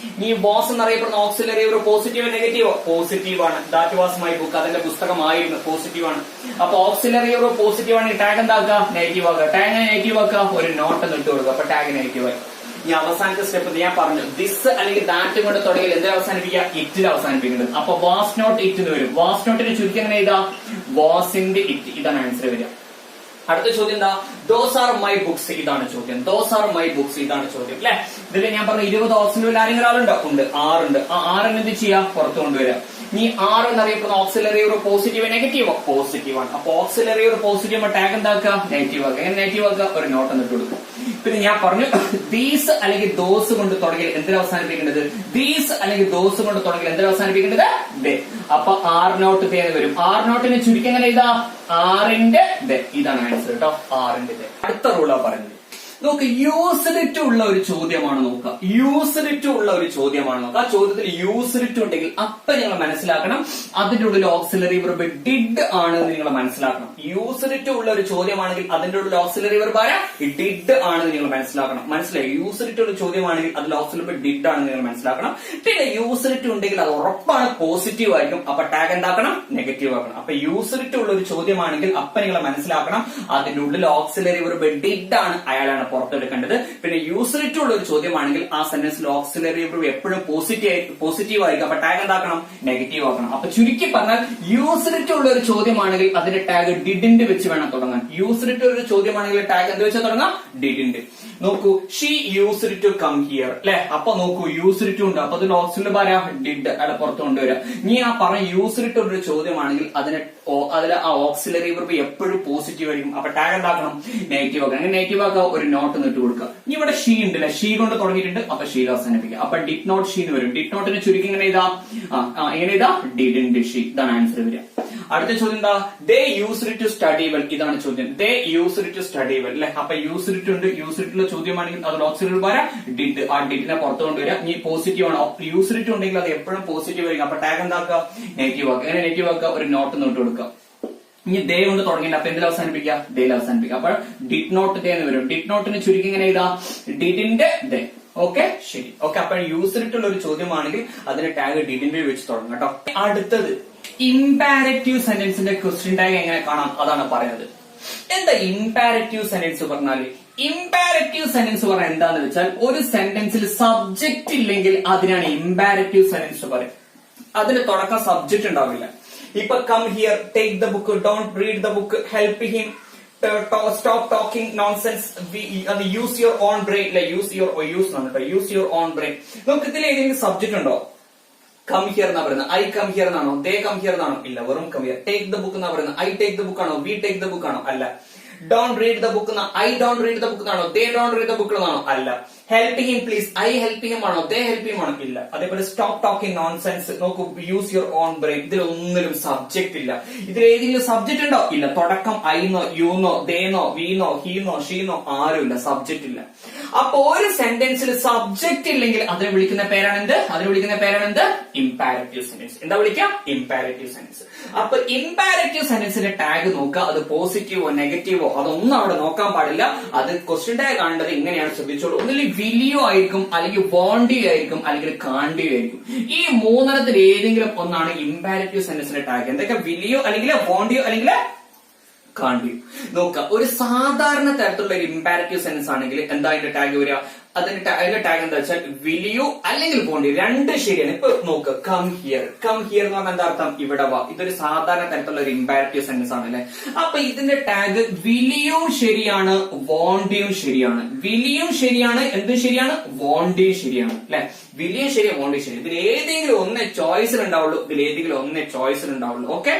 ഈ വാസ് എന്നറിയപ്പെടുന്ന ഓക്സിലറി ഒരു പോസിറ്റീവ് നെഗറ്റീവോ? പോസിറ്റീവ് ആണ്. ദാറ്റ് വാസ് മൈ ബുക്ക്, അതിന്റെ പുസ്തകമായിരുന്നു, പോസിറ്റീവ് ആണ്. അപ്പൊ ഓക്സിലറി ഒരു പോസിറ്റീവ് ആണ്. ടാഗ് എന്താക്കുക? നെഗറ്റീവ് ആക്കുക. ടാഗ് നെഗറ്റീവ് ആക്കുക, ഒരു നോട്ട് ഇട്ട് കൊടുക്കുക. അപ്പൊ ടാഗ് നെഗറ്റീവ് ആയി. ഈ അവസാനത്തെ സ്റ്റെപ്പ് ഞാൻ പറഞ്ഞു ദിസ് അല്ലെങ്കിൽ ദാറ്റ് കൊണ്ട് തുടങ്ങിയാൽ എന്തിൽ അവസാനിപ്പിക്കുക? ഇറ്റിൽ അവസാനിപ്പിക്കുന്നത്. അപ്പൊ വാസ് നോട്ട് ഇറ്റ് എന്ന് വരും. വാസ് നോട്ടിന് ചുരുക്കി എങ്ങനെ ചെയ്താ? വാസ് ഇൻഡ് ഇറ്റ്. ഇതാണ് ആൻസർ വരിക. അടുത്ത ചോദ്യം എന്താ? Those are my books. ഇതാണ് ചോദ്യം. Those are my books. ഇതാണ് ചോദ്യം അല്ലെ. ഇതിൽ ഞാൻ പറഞ്ഞു 20 ഓക്സിലറി ആരെങ്കിലും ആളുണ്ടോ? ഉണ്ട്, 6 ഉണ്ട്. ആ 6 എന്ത് ചെയ്യാ? പുറത്തു കൊണ്ടുവരാം. ഈ 6 എന്നറിയപ്പെടുന്ന ഓക്സിലറി ഒരു പോസിറ്റീവ് നെഗറ്റീവോ? പോസിറ്റീവ് ആണ്. അപ്പൊ ഓക്സിലറി ഒരു പോസിറ്റീവ് ടാഗ് എന്താക്കുക? നെഗറ്റീവ് ആക്കുക. എങ്ങനെ നെഗറ്റീവ് ആക്കുക? ഒരു നോട്ട് എന്നിട്ട് കൊടുക്കും. പിന്നെ ഞാൻ പറഞ്ഞു ദീസ് അല്ലെങ്കിൽ ദോസ് കൊണ്ട് തുടങ്ങിയാൽ എന്തിൽ അവസാനിപ്പിക്കേണ്ടത്? ദീസ് അല്ലെങ്കിൽ ദോസ് കൊണ്ട് തുടങ്ങിയാൽ എന്തിൽ അവസാനിപ്പിക്കേണ്ടത്? ദേ. അപ്പൊ ആർ നോട്ട് ദേ എന്ന് വരും. ആർ നോട്ടിന് ചുരുക്കി എങ്ങനെ ഇതാ? ആറിന്റെ ദേ. ഇതാണ് ആൻസർ കേട്ടോ, ആറിന്റെ ദേ. അടുത്ത റൂളാ പറയുന്നത്. നോക്ക്, യൂസ്ഡ് ടു ഉള്ള ഒരു ചോദ്യമാണ് നോക്കുക. യൂസ്ഡ് ടു ഉള്ള ഒരു ചോദ്യമാണ് നോക്കുക. ആ ചോദ്യത്തിൽ യൂസ്ഡ് ടു ഉണ്ടെങ്കിൽ അപ്പൊ നിങ്ങൾ മനസ്സിലാക്കണം അതിന്റെ ഉള്ളിൽ ഓക്സിലറി വെർബ് ഡിഡ് ആണ് നിങ്ങൾ മനസ്സിലാക്കണം. യൂസ്ഡ് ടു ഉള്ള ഒരു ചോദ്യമാണെങ്കിൽ അതിന്റെ ഉള്ളിൽ ഓക്സിലറി വെർബ് ആരാ? ഡിഡ് ആണെന്ന് നിങ്ങൾ മനസ്സിലാക്കണം. മനസ്സിലായി? യൂസ്ഡ് ടു ഉള്ള ചോദ്യമാണെങ്കിൽ അതിൽ ഓക്സിലറി വെർബ് ഡിഡ് ആണെന്ന് നിങ്ങൾ മനസ്സിലാക്കണം. പിന്നെ യൂസ്ഡ് ടു ഉണ്ടെങ്കിൽ അത് ഉറപ്പാണ് പോസിറ്റീവ് ആയിരിക്കും. അപ്പൊ ടാഗ് എന്താക്കണം? നെഗറ്റീവ് ആക്കണം. അപ്പൊ യൂസ്ഡ് ടു ഉള്ള ഒരു ചോദ്യമാണെങ്കിൽ അപ്പൊ നിങ്ങൾ മനസ്സിലാക്കണം അതിന്റെ ഉള്ളിൽ ഓക്സിലറി വെർബ് ഡിഡ് ആണ്, അയാളാണ് പുറത്തെടുക്കേണ്ടത്. പിന്നെ യൂസ്ഡ് ടു ഉള്ള ഒരു ചോദ്യമാണെങ്കിൽ ആ സെന്റൻസിൽ ഓക്സിലറി വെർബ് എപ്പോഴും പോസിറ്റീവ് ആയിരിക്കും. അപ്പൊ ടാഗ് എന്താക്കണം? നെഗറ്റീവ് ആക്കണം. അപ്പൊ ചുരുക്കി പറഞ്ഞാൽ യൂസ്ഡ് ടു ഉള്ള ഒരു ചോദ്യമാണെങ്കിൽ അതിന്റെ ടാഗ് ഡിഡിന്റ് വെച്ച് വേണം തുടങ്ങാൻ. യൂസ്ഡ് ടു ഒരു ചോദ്യമാണെങ്കിൽ ടാഗ് എന്ത് വെച്ചാൽ തുടങ്ങാം? ഡിഡിന്റ്. നോക്കൂ, she used to come here അല്ലെ. അപ്പൊ നോക്കൂ, യൂസ്ഡ് ടു ഉണ്ട്. അപ്പൊ അതിൽ ഓക്സിലറി ആരാ? ഡിഡ്, അയാളെ പുറത്തു കൊണ്ടുവരാം. നീ ആ പറഞ്ഞ യൂസ്ഡ് ടു ഒരു ചോദ്യമാണെങ്കിൽ അതിൽ ആ ഓക്സിലറി വെർബ് എപ്പോഴും പോസിറ്റീവ് ആയിരിക്കും. അപ്പൊ ടാഗ് എന്താക്കണം? നെഗറ്റീവ് ആക്കണം. അങ്ങനെ നെഗറ്റീവ് ആക്കുക, ഒരു നോട്ട് ഇട്ട് കൊടുക്കുക. ഇനി ഇവിടെ ഷീ ഉണ്ടല്ലേ, ഷീ കൊണ്ട് തുടങ്ങിയിട്ടുണ്ട്. അപ്പൊ ഷീ അവസാനിപ്പിക്കുക. അപ്പൊ ഡിഡ് നോട്ട് ഷീ എന്ന് വരും. ഡിഡ് നോട്ടിന് ചുരുക്കി എങ്ങനെ ഇതാ? എങ്ങനെ ഇതാ? Didn't she. ഇതാണ് ആൻസർ വരിക. അടുത്ത ചോദ്യം എന്താ? They used to study well. ഇതാണ് ചോദ്യം. They used to study well അല്ലെ. അപ്പൊ യൂസ്ഡ് ടു ഉണ്ട്. യൂസ്ഡ് ടു ചോദ്യമാണെങ്കിൽ അതിൽ ഓക്സിലറി വരാം ഡിഡ്. ആ ഡിഡിനെ പുറത്ത് കൊണ്ടുവരാം. ഇനി പോസിറ്റീവ് ആണ്, യൂസ്ഡ് ടു ഉണ്ടെങ്കിൽ അത് എപ്പോഴും പോസിറ്റീവ് ആയിരിക്കും. അപ്പൊ ടാഗ് എന്താക്കുക? നെഗറ്റീവ് ആക്കുക. എങ്ങനെ നെഗറ്റീവ് ആക്കുക? ഒരു നോട്ട് നോട്ട് കൊടുക്കുക. ഇനി ദേ കൊണ്ട് തുടങ്ങിയിട്ട് അപ്പൊ എന്തിൽ അവസാനിപ്പിക്കുക? ഡേയിൽ അവസാനിപ്പിക്കുക. അപ്പൊ ഡിഡ് നോട്ട് ദേ എന്ന് വരും. ഡിഡ് നോട്ടിന് ചുരുക്കി ഇങ്ങനെ എഴുതാം, ഡിഡിന്റെ ദേ. ഓക്കെ, ശരി. ഓക്കെ, അപ്പൊ യൂസ്ഡ് ഒരു ചോദ്യമാണെങ്കിൽ അതിന്റെ ടാഗ് ഡിഡിന്റെ വെച്ച് തുടങ്ങും കേട്ടോ. അടുത്തത് ഇംപാരറ്റീവ് സെന്റൻസിന്റെ ക്വസ്റ്റ്യൻ ടാഗ് എങ്ങനെ കാണാം അതാണ് പറയുന്നത്. എന്താ ഇംപാരറ്റീവ് സെന്റൻസ് പറഞ്ഞാല്? ഇംപാരറ്റീവ് സെന്റൻസ് പറഞ്ഞാൽ എന്താന്ന് വെച്ചാൽ ഒരു സെന്റൻസിൽ സബ്ജക്ട് ഇല്ലെങ്കിൽ അതിനാണ് ഇംപാരറ്റീവ് സെന്റൻസ് പറയുന്നത്. അതിന് തുടക്കം സബ്ജക്ട് ഉണ്ടാവില്ല. ഇപ്പൊ come here, take the book, don't read the book, help him, stop talking nonsense, use your own brain. Use your own brain. നമുക്ക് ഇതിൽ ഏതെങ്കിലും സബ്ജക്ട് ഉണ്ടോ? കം ഹിയർ എന്നാ പറയുന്നത്. ഐ കം ഹിയർ എന്നാണോ? ദേ കം ഹിയർ എന്നാണോ? ഇല്ല, വെറും come here. Take the book എന്നാ പറയുന്നത്. ഐ ടേക്ക് ദ ബുക്ക് ആണോ? വി ടേക്ക് ദ ബുക്ക് ആണോ? അല്ല. ഡോണ്ട് റീഡ് ദ ബുക്ക് എന്നാ I don't read the book എന്നാണോ? They don't read the book എന്നാണോ? അല്ല. Help him please, I help him ആണോ? ദേ ഹെൽപ്പ് ഹിം ആണോ? ഇല്ല. അതേപോലെ സ്റ്റോപ്പ് ടോക്കിംഗ് നോൺസെൻസ്, നോക്കൂ, യൂസ് യുവർ ഓൺ ബ്രെയിൻ. ഇതിലൊന്നിലും സബ്ജക്ട് ഇല്ല. ഇതിൽ ഏതെങ്കിലും സബ്ജക്ട് ഉണ്ടോ? ഇല്ല. തുടക്കം ഐന്നോ യുന്നോ ദേന്നോ വീന്നോ ഹീന്നോ ഷീന്നോ ആരുമില്ല, സബ്ജക്ട് ഇല്ല. അപ്പൊ ഒരു സെന്റൻസിൽ സബ്ജക്ട് ഇല്ലെങ്കിൽ അതിനെ വിളിക്കുന്ന പേരാണ് എന്ത്? ഇംപാരറ്റീവ് സെന്റൻസ്. എന്താ വിളിക്കുക? ഇംപാരറ്റീവ് സെന്റൻസ്. അപ്പൊ ഇംപാരറ്റീവ് സെന്റൻസിന്റെ ടാഗ് നോക്കുക. അത് പോസിറ്റീവോ നെഗറ്റീവോ അതൊന്നും അവിടെ നോക്കാൻ പാടില്ല. അത് ക്വസ്റ്റ്യൻ ടാഗ് കാണേണ്ടത് ഇങ്ങനെയാണ്, ശ്രദ്ധിച്ചോളൂ. ഒന്നില്ലെങ്കിൽ വിലിയോ ആയിരിക്കും, അല്ലെങ്കിൽ വോണ്ടിയോ ആയിരിക്കും, അല്ലെങ്കിൽ കാണ്ടിയോ ആയിരിക്കും. ഈ മൂന്നെണ്ണത്തിൽ ഏതെങ്കിലും ഒന്നാണ് ഇംപാരറ്റീവ് സെന്റൻസിന്റെ ടാഗ്. എന്തൊക്കെ? വിലിയോ, അല്ലെങ്കിൽ വോണ്ടിയോ, അല്ലെങ്കിൽ കാണ്ടിയോ. നോക്കുക, ഒരു സാധാരണ തരത്തിലുള്ള ഒരു ഇംപാരറ്റീവ് സെന്റൻസ് ആണെങ്കിൽ എന്താ അതിന്റെ ടാഗ് വരിക? അതിന്റെ ടാഗ് എന്താ വെച്ചാൽ വിലിയോ അല്ലെങ്കിൽ വോണ്ടിയോ, രണ്ട് ശരിയാണ്. ഇപ്പൊ നോക്ക്, കം ഹിയർ. കം ഹിയർ എന്ന് പറഞ്ഞാൽ എന്താ അർത്ഥം? ഇവിടെ വാ. ഇതൊരു സാധാരണ തരത്തിലുള്ള ഒരു ഇംപാരറ്റീവ് സെന്റൻസ് ആണ് അല്ലെ. അപ്പൊ ഇതിന്റെ ടാഗ് വിലിയും ശരിയാണ്, വോണ്ടിയും ശരിയാണ്. വിലിയും ശരിയാണ്, എന്തും ശരിയാണ്, വോണ്ടിയും ശരിയാണ് അല്ലെ. വിലിയും ശരി, വോണ്ടിയും ശരി. ഇതിൽ ഏതെങ്കിലും ഒന്നേ ചോയ്സിൽ ഉണ്ടാവുള്ളൂ. ഓക്കെ,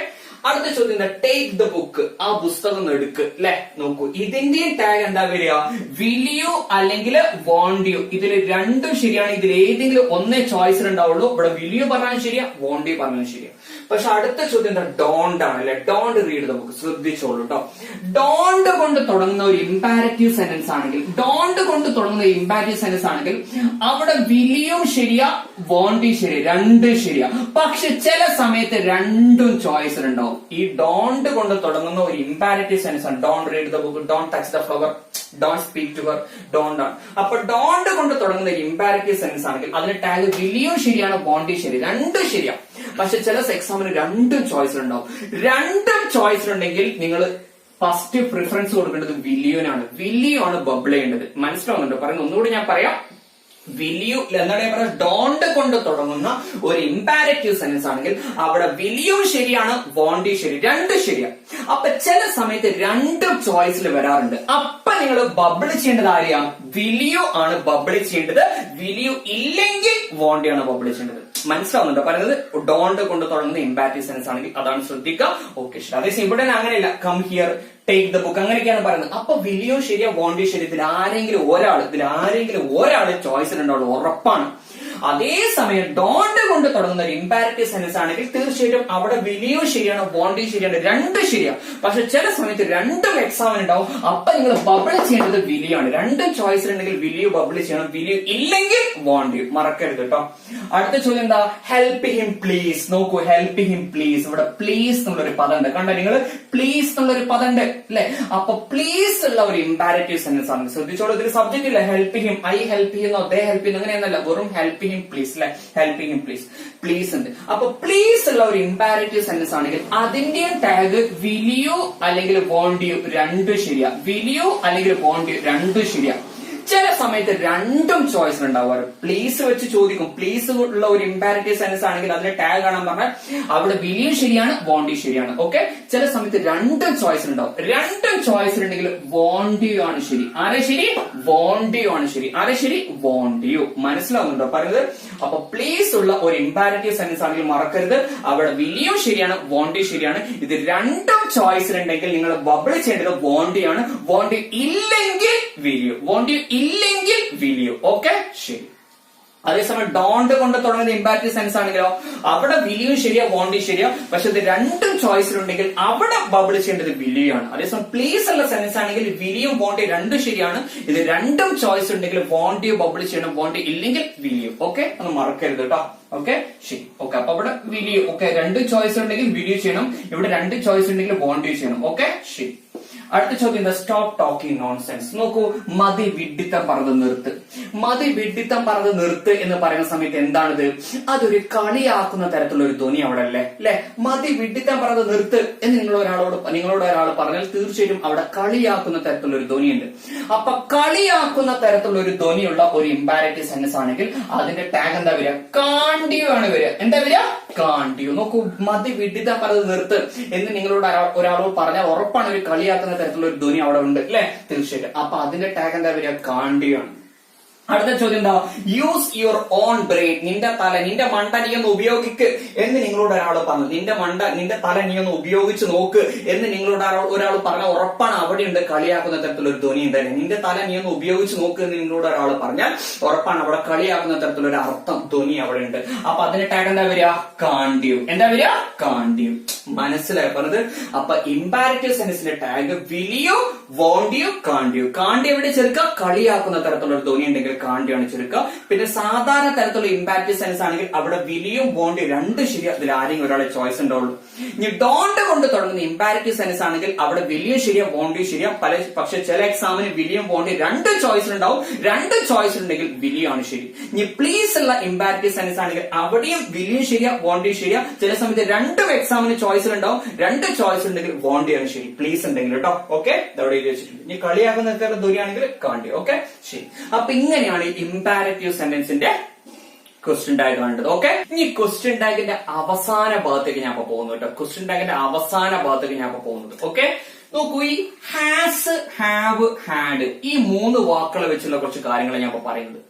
അടുത്ത ചോദ്യം എന്താ? ടേക്ക് ദ ബുക്ക്, ആ പുസ്തകം എടുക്ക് അല്ലെ. നോക്കൂ, ഇതിന്റെയും ടാഗ് എന്താ വരിക? വിലിയോ അല്ലെങ്കിൽ വോണ്ടിയോ. ഇതിൽ രണ്ടും ശരിയാണ്. ഇതിൽ ഏതെങ്കിലും ഒന്നേ ചോയ്സിൽ ഉണ്ടാവുള്ളൂ. ഇവിടെ വിലിയോ പറഞ്ഞാലും ശരിയാ, വോണ്ടിയോ പറഞ്ഞാലും ശരിയാ. പക്ഷെ അടുത്ത ചോദ്യം എന്താ? ഡോണ്ട് ആണ് അല്ലെ. Don't read the book. ശ്രദ്ധിച്ചോളൂ കേട്ടോ. ഡോണ്ട് കൊണ്ട് തുടങ്ങുന്ന ഒരു ഇംപാരറ്റീവ് സെന്റൻസ് ആണെങ്കിൽ, അവിടെ വിലിയും ശരിയാ, വോണ്ടിയും ശരിയാ, രണ്ടും ശരിയാ. പക്ഷെ ചില സമയത്ത് രണ്ടും ചോയ്സിലുണ്ടാവും. ഈ ഡോണ്ട് കൊണ്ട് തുടങ്ങുന്ന ഒരു ഇംപാരറ്റീവ് സെന്റൻസ് ആണ്. Don't read the book, don't touch the flower, don't speak to her, don't ആണ്. അപ്പൊ ഡോണ്ട് കൊണ്ട് തുടങ്ങുന്ന ഒരു ഇംപാരറ്റീവ് സെന്റൻസ് ആണെങ്കിൽ അതിന്റെ ടാഗ് വിലിയും ശരിയാണ്, വോണ്ടിയും ശരി, രണ്ടും ശരിയാ. പക്ഷെ ചില എക്സാമിന് രണ്ടും ചോയ്സിലുണ്ടാവും. രണ്ടും ചോയ്സിലുണ്ടെങ്കിൽ നിങ്ങൾ ഫസ്റ്റ് പ്രിഫറൻസ് കൊടുക്കേണ്ടത് വിലിയോനാണ്. വിലിയോ ആണ് ബബിൾ ചെയ്യേണ്ടത്. മനസ്സിലാവുന്നുണ്ടോ പറയുന്നത്? ഒന്നുകൂടി ഞാൻ പറയാം. വിലിയു എന്താണ് പറയുക? ഡോണ്ട് കൊണ്ട് തുടങ്ങുന്ന ഒരു ഇംപാരറ്റീവ് സെന്റൻസ് ആണെങ്കിൽ അവിടെ വിലിയും ശരിയാണ്, വോണ്ടിയും ശരി, രണ്ടും ശരിയാണ്. അപ്പൊ ചില സമയത്ത് രണ്ടും ചോയ്സിൽ വരാറുണ്ട്. അപ്പൊ നിങ്ങൾ ബബിൾ ചെയ്യേണ്ടത് ആരെയാണ്? വിലിയോ ആണ് ബബിൾ ചെയ്യേണ്ടത്. വിലിയോ ഇല്ലെങ്കിൽ വോണ്ടിയാണ് ബബിൾ ചെയ്യേണ്ടത്. മനസ്സിലാവുന്നുണ്ടോ പറയുന്നത്? ഡോണ്ട് കൊണ്ട് തുടങ്ങുന്ന ഇംപാരറ്റീവ് സെന്റൻസ് ആണെങ്കിൽ അതാണ് ശ്രദ്ധിക്കുക. ഓക്കെ, ശരി. അതേസമയം ഇവിടെ അങ്ങനെയല്ല. Come here, take the book, അങ്ങനെയൊക്കെയാണ് പറയുന്നത്. അപ്പൊ വിലിയോ ശരിയാ, വോണ്ടിയോ ശരി, ഇതിൽ ആരെങ്കിലും ഒരാള് ചോയ്സിലുണ്ടാവുള്ളൂ, ഉറപ്പാണ്. അതേസമയം ഡോണ്ട് കൊണ്ട് തുടങ്ങുന്ന ഒരു ഇംപാരറ്റീവ് സെന്റൻസ് ആണെങ്കിൽ തീർച്ചയായിട്ടും അവിടെ വിലിയോ ശരിയാണ്, വോണ്ടിയോ ശരിയാണ്, രണ്ടും ശരിയാണ്. പക്ഷെ ചില സമയത്ത് രണ്ടും എക്സാമിന് ഉണ്ടാവും. അപ്പൊ നിങ്ങൾ ബബിൾ ചെയ്യേണ്ടത് വിലിയോ ആണ്. രണ്ടും ചോയ്സിലുണ്ടെങ്കിൽ വിലിയോ ബബിൾ ചെയ്യണം, വിലിയോ ഇല്ലെങ്കിൽ വോണ്ടിയോ. മറക്കരുത് കേട്ടോ. അടുത്ത ചോദ്യം എന്താ? Help him please. നോക്കൂ, ഹെൽപ്പ് ഹിം പ്ലീസ്. ഇവിടെ പ്ലീസ് എന്നുള്ളൊരു പദം ഉണ്ട്. കണ്ടോ നിങ്ങൾ? പ്ലീസ് എന്നുള്ളൊരു പദം ഉണ്ട് അല്ലെ. അപ്പൊ പ്ലീസ് ഉള്ള ഒരു ഇംപാരറ്റീവ് സെന്റൻസ് ആണ്. ശ്രദ്ധിച്ചോളൂ, ഇതിൽ സബ്ജക്ട് ഇല്ല. ഹെൽപ്പ് ഹിം, ഐ ഹെൽപ്പ് ഹിന്നോ ദേ ഹെൽപ്പ് ഹിന്നോ അങ്ങനെയൊന്നല്ല, വെറും ഹെൽപ്പ് ഹിം പ്ലീസ് അല്ലെ. ഹെൽപ്പ് ഹിം പ്ലീസ്, പ്ലീസ് ഉണ്ട്. അപ്പൊ പ്ലീസ് ഉള്ള ഒരു ഇംപാരറ്റീവ് സെന്റൻസ് ആണെങ്കിൽ അതിന്റെ ടാഗ് വിലിയോ അല്ലെങ്കിൽ വോണ്ടിയോ, രണ്ടും ശരിയാ. വിലിയോ അല്ലെങ്കിൽ വോണ്ടിയോ, രണ്ടും ശരിയാ. ചില സമയത്ത് രണ്ടും ചോയ്സ് ഉണ്ടാവാറ്. പ്ലീസ് വെച്ച് ചോദിക്കും. പ്ലീസ് ഉള്ള ഒരു ഇംപാരറ്റീവ് സെന്റൻസ് ആണെങ്കിൽ അതിന്റെ ടാഗ് കാണാൻ പറഞ്ഞാൽ അവിടെ വിലിയോ ശരിയാണ്, വോണ്ടിയോ ശരിയാണ്. ഓക്കെ, ചില സമയത്ത് രണ്ടും ചോയ്സ് ഉണ്ടാവും. രണ്ടും ചോയ്സ് ഉണ്ടെങ്കിൽ വോണ്ടിയോ ആണ് ശരി. ആരെ ശരി? വോണ്ടിയോ ആണ് ശരി. ആരെ ശരി? വോണ്ടിയോ. മനസ്സിലാവുന്നുണ്ടോ പറയുന്നത്? അപ്പൊ പ്ലീസ് ഉള്ള ഒരു ഇംപാരറ്റീവ് സെന്റൻസ് ആണെങ്കിൽ മറക്കരുത്, അവിടെ വിലിയോ ശരിയാണ്, വോണ്ടിയോ ശരിയാണ്. ഇത് രണ്ടും ചോയ്സിലുണ്ടെങ്കിൽ നിങ്ങൾ ബബിൾ ചെയ്യേണ്ടത് വോണ്ടിയോ ആണ്. വോണ്ടിയോ ഇല്ലെങ്കിൽ വിലിയോ, വോണ്ടിയോ ഇല്ലെങ്കിൽ വിലിയോ. ഓക്കെ, ശരി. അതേസമയം ഡോണ്ട് കൊണ്ട് തുടങ്ങുന്ന ഇമ്പാരറ്റീവ് സെൻസ് ആണെങ്കിലോ അവിടെ വിലിയും ശരിയാ വോണ്ടും ശരിയാ, പക്ഷെ ഇത് രണ്ടും ചോയ്സിലുണ്ടെങ്കിൽ അവിടെ ബബിൾ ചെയ്യേണ്ടത് വിലിയാണ്. അതേസമയം പ്ലീസ് ഉള്ള സെൻസ് ആണെങ്കിൽ വിലിയും വോണ്ടും രണ്ടും ശരിയാണ്. ഇത് രണ്ടും ചോയ്സ് ഉണ്ടെങ്കിൽ വോണ്ടിയോ ബബിൾ ചെയ്യണം, വോണ്ട് ഇല്ലെങ്കിൽ വിലിയും. ഓക്കെ, അത് മറക്കരുത് കേട്ടോ. ഓക്കെ, ശരി. ഓക്കെ, അപ്പൊ അവിടെ വിലിയോ. ഓക്കെ, രണ്ട് ചോയ്സ് ഉണ്ടെങ്കിൽ വിലിയോ ചെയ്യണം, ഇവിടെ രണ്ട് ചോയ്സ് ഉണ്ടെങ്കിൽ വോണ്ടിയോ ചെയ്യണം. ഓക്കെ, ശരി. അടുത്ത ചോദ്യം എന്താ? Stop talking nonsense. നോക്കൂ, മതി വിഡ്ഢിത്തം പറഞ്ഞ് നിർത്ത്. മതി വിഡ്ഢിത്തം പറഞ്ഞ് നിർത്ത് എന്ന് പറയുന്ന സമയത്ത് എന്താണിത്? അതൊരു കളിയാക്കുന്ന തരത്തിലുള്ള ഒരു ധ്വനി അവിടെ അല്ലേ? മതി വിഡ്ഢിത്തം പറഞ്ഞ് നിർത്ത് എന്ന് നിങ്ങളോട് ഒരാൾ പറഞ്ഞാൽ തീർച്ചയായിട്ടും അവിടെ കളിയാക്കുന്ന തരത്തിലുള്ള ഒരു ധ്വനിയുണ്ട്. അപ്പൊ കളിയാക്കുന്ന തരത്തിലുള്ള ഒരു ധ്വനിയുള്ള ഒരു ഇമ്പാരറ്റീവ് സെന്റൻസ് ആണെങ്കിൽ അതിന്റെ ടാഗ് എന്താ വരിക? കാണ്ടിയോ ആണ് വരിക. എന്താ വരിക? കാണ്ടിയോ. നോക്കൂ, മതി വിഡ്ഢിത്തം പറഞ്ഞ് നിർത്ത് എന്ന് നിങ്ങളോട് ഒരാളോട് പറഞ്ഞാൽ ഉറപ്പാണ് ഒരു കളിയാക്കുന്ന തരത്തിലുള്ള ഒരു ധ്വനി അവിടെ ഉണ്ട് അല്ലെ? തീർച്ചയായിട്ടും. അപ്പൊ അതിന്റെ ടാഗ് എന്താ വരിക? കാണ്ടിയോ ആണ്. അടുത്ത ചോദ്യം എന്താ? Use your own brain. നിന്റെ തല, നിന്റെ മണ്ട നീ ഒന്ന് ഉപയോഗിക്ക് എന്ന് നിങ്ങളോട് ഒരാൾ പറഞ്ഞു. നിന്റെ തല നീ ഒന്ന് ഉപയോഗിച്ച് നോക്ക് എന്ന് നിങ്ങളോട് ഒരാൾ പറഞ്ഞാൽ ഉറപ്പാണ് അവിടെയുണ്ട് കളിയാക്കുന്ന തരത്തിലുള്ള ഒരു ധ്വനി ഉണ്ടായിരുന്നു. നിന്റെ തല നീ ഒന്ന് ഉപയോഗിച്ച് നോക്ക് എന്ന് നിങ്ങളോട് ഒരാൾ പറഞ്ഞാൽ ഉറപ്പാണ് അവിടെ കളിയാക്കുന്ന തരത്തിലുള്ള ഒരു അർത്ഥം ധ്വനി അവിടെ ഉണ്ട്. അപ്പൊ അതിന്റെ ടാഗ് എന്താ വരിക? കാണ്ടിയോ. എന്താ വരിക? കാണ്ടിയോ. മനസ്സിലായി പറഞ്ഞത്? അപ്പൊ ഇമ്പാരറ്റീവ് സെൻസിന്റെ ടാഗ് വിലിയോ, വോണ്ടിയോ, കാണ്ടിയോ. കാണ്ടിയോ എവിടെ ചേർക്കുക? കളിയാക്കുന്ന തരത്തിലുള്ള ഒരു ധ്വനി ഉണ്ടെങ്കിൽ കാണ്ടിയാണ് ചുരുക്കുക. പിന്നെ സാധാരണ തരത്തിലുള്ള ഇമ്പാരറ്റീവ് സെൻസ് ആണെങ്കിൽ അവിടെ വിലിയും വോണ്ടിയും രണ്ടും ശരി, അതിൽ ആരെങ്കിലും ഒരാളെ ചോയ്സ് ഉണ്ടാവുള്ളൂ. ഇനി ഡോണ്ട് കൊണ്ട് തുടങ്ങുന്ന ഇമ്പാരറ്റീവ് സെൻസ് ആണെങ്കിൽ അവിടെ വിലിയും ശരിയാ വോണ്ടിയും ശരിയാ. പക്ഷെ ചില എക്സാമിന് വിലിയും വോണ്ടിയും രണ്ട് ചോയ്സ് ഉണ്ടാവും. രണ്ട് ചോയ്സ് ഉണ്ടെങ്കിൽ വിലിയാണ് ശരി. ഇനി പ്ലീസ് ഉള്ള ഇമ്പാരറ്റീവ് സെൻസ് ആണെങ്കിൽ അവിടെയും വിലിയും ശരിയാ വോണ്ടിയും ശരിയാ. ചില സമയത്ത് രണ്ടും എക്സാമിന് ചോയ്സിലുണ്ടാവും. രണ്ട് ചോയ്സ് ഉണ്ടെങ്കിൽ വോണ്ടിയാണ് ശരി, പ്ലീസ് ഉണ്ടെങ്കിൽ കേട്ടോ. ഓക്കെ, ഇതവിടെ എഴുതി വെച്ചിട്ടുണ്ട്. ഇനി കളിയാക്കുന്ന ധ്വനിയാണെങ്കിൽ കാണ്ടി. ഓക്കെ, ശരി. അപ്പൊ ഇങ്ങനെയാണ് ഈ ഇമ്പാരറ്റീവ് സെന്റൻസിന്റെ ക്വസ്റ്റ്യൻ ടാഗ് കണ്ടത്. ഓക്കെ, ഇനി ക്വസ്റ്റ്യൻ ടാഗിന്റെ അവസാന ഭാഗത്തേക്ക് ഞാൻ പോകുന്നു കേട്ടോ. ക്വസ്റ്റ്യൻ ടാഗിന്റെ അവസാന ഭാഗത്തേക്ക് ഞാൻ പോകുന്നത്. ഓക്കെ, നോക്കൂ, ഈ ഹാസ്, ഹാവ്, ഹാഡ് ഈ മൂന്ന് വാക്കുകൾ വെച്ചുള്ള കുറച്ച് കാര്യങ്ങൾ ഞാൻ പറയുന്നത്.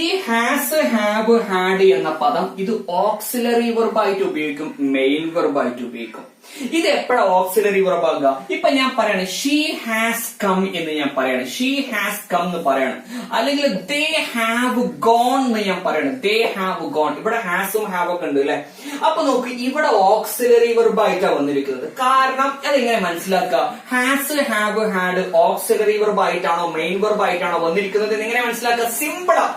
ഈ ഹാസ്, ഹാവ്, ഹാഡ് എന്ന പദം ഇത് ഓക്സിലറി വെർബായിട്ട് ഉപയോഗിക്കും, മെയിൻ വെർബായിട്ട് ഉപയോഗിക്കും. ഇത് എപ്പോഴാ ഓക്സിലറി വെർബ് ആകുക? ഇപ്പൊ ഞാൻ പറയാണ് ഷീ ഹാസ് കം എന്ന് ഞാൻ പറയാണ്, ഷീ ഹാസ് കം എന്ന് പറയാണ്. അല്ലെങ്കിൽ ദേ ഹാവ് ഗോൺ എന്ന് ഞാൻ പറയാണ്, ദേ ഹാവ് ഗോൺ. ഇവിടെ ഹാസും ഹാവ് ഒക്കെ ഉണ്ട് അല്ലെ? അപ്പൊ നോക്ക്, ഇവിടെ ഓക്സിലറി വെർബ് ആയിട്ടാണ് വന്നിരിക്കുന്നത്. കാരണം അതെങ്ങനെ മനസ്സിലാക്കുക? Has, have, had auxiliary verb ആയിട്ടാണോ മെയിൻ വെർബ് ആയിട്ടാണോ വന്നിരിക്കുന്നത് എന്ന് എങ്ങനെ മനസ്സിലാക്കുക? സിമ്പിളാ.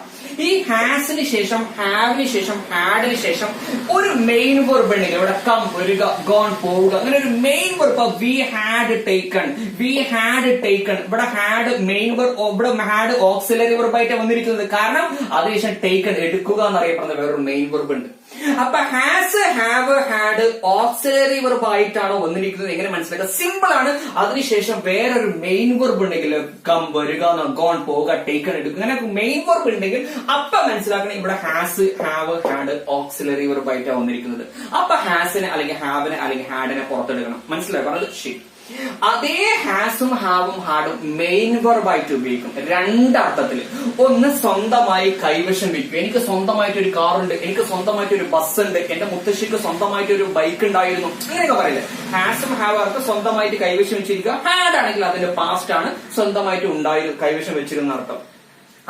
ഈ ഹാസിന് ശേഷം, ഹാവിന് ശേഷം, ഹാഡിന് ശേഷം ഒരു മെയിൻ വെർബ് ഉണ്ടെങ്കിൽ ഇവിടെ കം വരിക, ഗോൺ പോവുക, അങ്ങനെ ഒരു main verb. We had taken, we had taken. ഇവിടെ ഹാഡ് മെയിൻ വെർബ്, ഇവിടെ ഹാഡ് ഓക്സിലറി വെർബ് ആയിട്ട് വന്നിരിക്കുന്നത്. കാരണം അതിനുശേഷം ടേക്കൺ എടുക്കുക എന്നറിയപ്പെടുന്ന വേറൊരു മെയിൻ വെർബ് ഉണ്ട്. അപ്പൊ has, have, had auxiliary verb ആയിട്ടാണോ വന്നിരിക്കുന്നത് എങ്ങനെ മനസ്സിലാക്കുക? സിമ്പിൾ ആണ്. അതിനുശേഷം വേറൊരു മെയിൻ വെർബ് ഉണ്ടെങ്കിൽ കം വരിക, ഗോൺ പോവുക, ടേക്കൺ എടുക്കുക, അങ്ങനെ മെയിൻ വെർബ് ഉണ്ടെങ്കിൽ അപ്പൊ മനസ്സിലാക്കണം ഇവിടെ has, have, had auxiliary verb ആയിട്ടാണ് വന്നിരിക്കുന്നത്. അപ്പൊ ഹാസിനെ അല്ലെങ്കിൽ ഹാവിനെ അല്ലെങ്കിൽ ഹാഡിനെ പുറത്തെടുക്കണം. മനസ്സിലായി പറഞ്ഞത്? ശരി. അതേ ഹാസും ഹാവും ഹാഡും മെയിൻ വെർബായിട്ട് ഉപയോഗിക്കും രണ്ടർത്ഥത്തിൽ. ഒന്ന് സ്വന്തമായി കൈവശം വയ്ക്കും. എനിക്ക് സ്വന്തമായിട്ട് ഒരു കാറുണ്ട്, എനിക്ക് സ്വന്തമായിട്ട് ഒരു ബസ് ഉണ്ട്, എന്റെ മുത്തശ്ശിക്ക് സ്വന്തമായിട്ട് ഒരു ബൈക്ക് ഉണ്ടായിരുന്നു, അങ്ങനെയൊക്കെ പറയില്ലേ? ഹാസും ഹാവും സ്വന്തമായിട്ട് കൈവശം വെച്ചിരിക്കുക. ഹാഡ് ആണെങ്കിൽ അതിന്റെ പാസ്റ്റ് ആണ്, സ്വന്തമായിട്ട് കൈവശം വെച്ചിരുന്ന അർത്ഥം.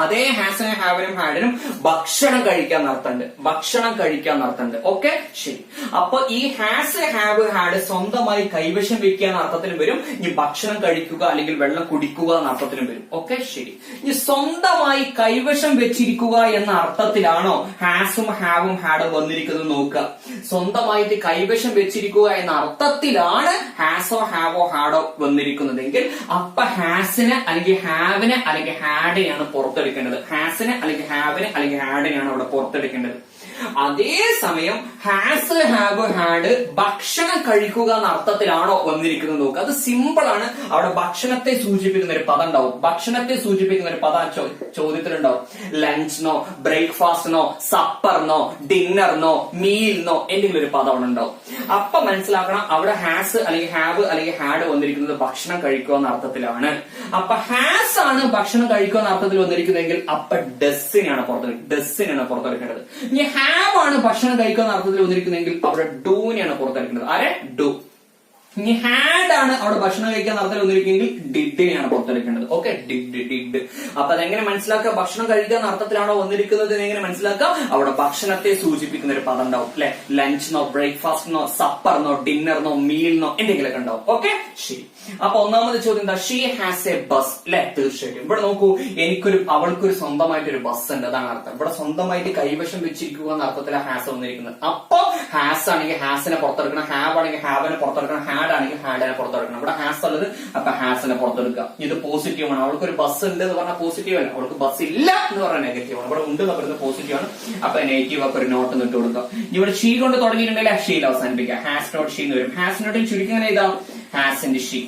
അതേ ഹാസിനും ഹാവിനും ഹാഡിനും ഭക്ഷണം കഴിക്കാൻ അർത്ഥമുണ്ട്, ഭക്ഷണം കഴിക്കാൻ അർത്ഥമുണ്ട്. ഓക്കെ, ശരി. അപ്പൊ ഈ ഹാസ്, ഹാവ്, ഹാഡ് സ്വന്തമായി കൈവശം വെക്കുക എന്ന അർത്ഥത്തിനും വരും. ഇനി ഭക്ഷണം കഴിക്കുക അല്ലെങ്കിൽ വെള്ളം കുടിക്കുക എന്ന അർത്ഥത്തിനും വരും. ഓക്കെ, ശരി. ഇനി സ്വന്തമായി കൈവശം വെച്ചിരിക്കുക എന്ന അർത്ഥത്തിലാണോ ഹാസും ഹാവും ഹാഡും വന്നിരിക്കുന്നത് നോക്കുക. സ്വന്തമായിട്ട് കൈവശം വെച്ചിരിക്കുക എന്ന അർത്ഥത്തിലാണ് ഹാസോ ഹാവോ ഹാഡോ വന്നിരിക്കുന്നതെങ്കിൽ അപ്പൊ ഹാസിന് അല്ലെങ്കിൽ ഹാവിനെ അല്ലെങ്കിൽ ഹാഡിനെയാണ് പുറത്തെടുക്കുന്നത്. ഹാസിനെ അല്ലെങ്കിൽ ഹാവിനെ അല്ലെങ്കിൽ ഹാഡിനെയാണ് അവിടെ പുറത്തെടുക്കേണ്ടത്. അതേസമയം ഹാസ്, ഹാവ്, ഹാഡ് ഭക്ഷണം കഴിക്കുക എന്ന അർത്ഥത്തിലാണോ വന്നിരിക്കുന്നത് നോക്കുക. അത് സിമ്പിൾ ആണ്. അവിടെ ഭക്ഷണത്തെ സൂചിപ്പിക്കുന്ന ഒരു പദം ഉണ്ടാവും. ഭക്ഷണത്തെ സൂചിപ്പിക്കുന്ന ഒരു പദം ചോദ്യത്തിലുണ്ടാവും. ലഞ്ചിനോ, ബ്രേക്ക്ഫാസ്റ്റിനോ, സപ്പറിനോ, ഡിന്നറിനോ, മീലിനോ എന്തെങ്കിലും ഒരു പദം അവിടെ ഉണ്ടാവും. അപ്പൊ മനസ്സിലാക്കണം അവിടെ ഹാസ് അല്ലെങ്കിൽ ഹാവ് അല്ലെങ്കിൽ ഹാഡ് വന്നിരിക്കുന്നത് ഭക്ഷണം കഴിക്കുക എന്ന അർത്ഥത്തിലാണ്. അപ്പൊ ഹാസ് ആണ് ഭക്ഷണം കഴിക്കുക എന്ന അർത്ഥത്തിൽ വന്നിരിക്കുന്നതെങ്കിൽ അപ്പൊ ഡെസ്സിനെയാണ് പുറത്തെടുക്കേണ്ടത്. ഇനി ഹാവ് ആണ് ഭക്ഷണം കഴിക്കുന്ന അർത്ഥത്തിൽ വന്നിരിക്കുന്നതെങ്കിൽ അവിടെ ഡൂനെയാണ് പുറത്തെടുക്കേണ്ടത്. ആരെ? ഡു. ഇനി ഹാഡ് ആണ് അവിടെ ഭക്ഷണം കഴിക്കാൻ നടത്തൽ വന്നിരിക്കുമെങ്കിൽ ഡിഡിനെയാണ് പുറത്തെടുക്കേണ്ടത്. Okay, did. അപ്പൊ അതെങ്ങനെ മനസ്സിലാക്കുക? ഭക്ഷണം കഴിക്കാൻ അർത്ഥത്തിലാണോ വന്നിരിക്കുന്നത് എങ്ങനെ മനസ്സിലാക്കാം? അവിടെ ഭക്ഷണത്തെ സൂചിപ്പിക്കുന്ന ഒരു പദം ഉണ്ടാവും അല്ലെ. ലഞ്ച് ബ്രേക്ക്ഫാസ്റ്റ്നോ സപ്പറിനോ ഡിന്നറിനോ മീലിനോ എന്തെങ്കിലുമൊക്കെ ഉണ്ടാവും. ഓക്കെ, ശരി. അപ്പൊ ഒന്നാമത് ചോദ്യം എന്താ? ഷീ ഹാസ് എ ബസ് അല്ലെ. തീർച്ചയായിട്ടും ഇവിടെ നോക്കൂ, അവൾക്കൊരു സ്വന്തമായിട്ട് ഒരു ബസ് ഉണ്ട്, അതാണ് അർത്ഥം. ഇവിടെ സ്വന്തമായിട്ട് കൈവശം വെച്ചിരിക്കുക എന്ന അർത്ഥത്തിലാണ് ഹാസ് വന്നിരിക്കുന്നത്. അപ്പൊ ഹാസ് ആണെങ്കിൽ ഹാസിനെ പുറത്തെടുക്കണം, ഹാവ് ആണെങ്കിൽ ഹാവിനെ പുറത്തെടുക്കണം, ഹാഡ് ആണെങ്കിൽ ഹാഡിനെ പുറത്തെടുക്കണം. ഇവിടെ ഹാസ് ഉള്ളത്, അപ്പൊ ഹാസിനെ പുറത്തെടുക്കുക. ഇത് പോസിറ്റീവ് ആണ്. അവൾക്കൊരു ബസ് ഉണ്ട് എന്ന് പറഞ്ഞാൽ പോസിറ്റീവ് അല്ല, അവൾക്ക് ബസ് ഇല്ല എന്ന് പറഞ്ഞാൽ നെഗറ്റീവ് ആണ്. ഇവിടെ ഉണ്ട് എന്ന് പറയുന്നത് പോസിറ്റീവ് ആണ്. അപ്പൊ നെഗറ്റീവ് ഒക്കെ ഒരു നോട്ട് ഇട്ട് കൊടുക്കുക. ഇവിടെ ഷീ കൊണ്ട് തുടങ്ങിയിട്ടുണ്ടെങ്കിൽ ഷീൽ അവസാനിപ്പിക്കുക. ഹാസ് നോട്ട് ഷീ എന്ന് വരും. ഹാസ് നോട്ടിൽ ചുരുക്കി എങ്ങനെ ഇതാ? Has and she.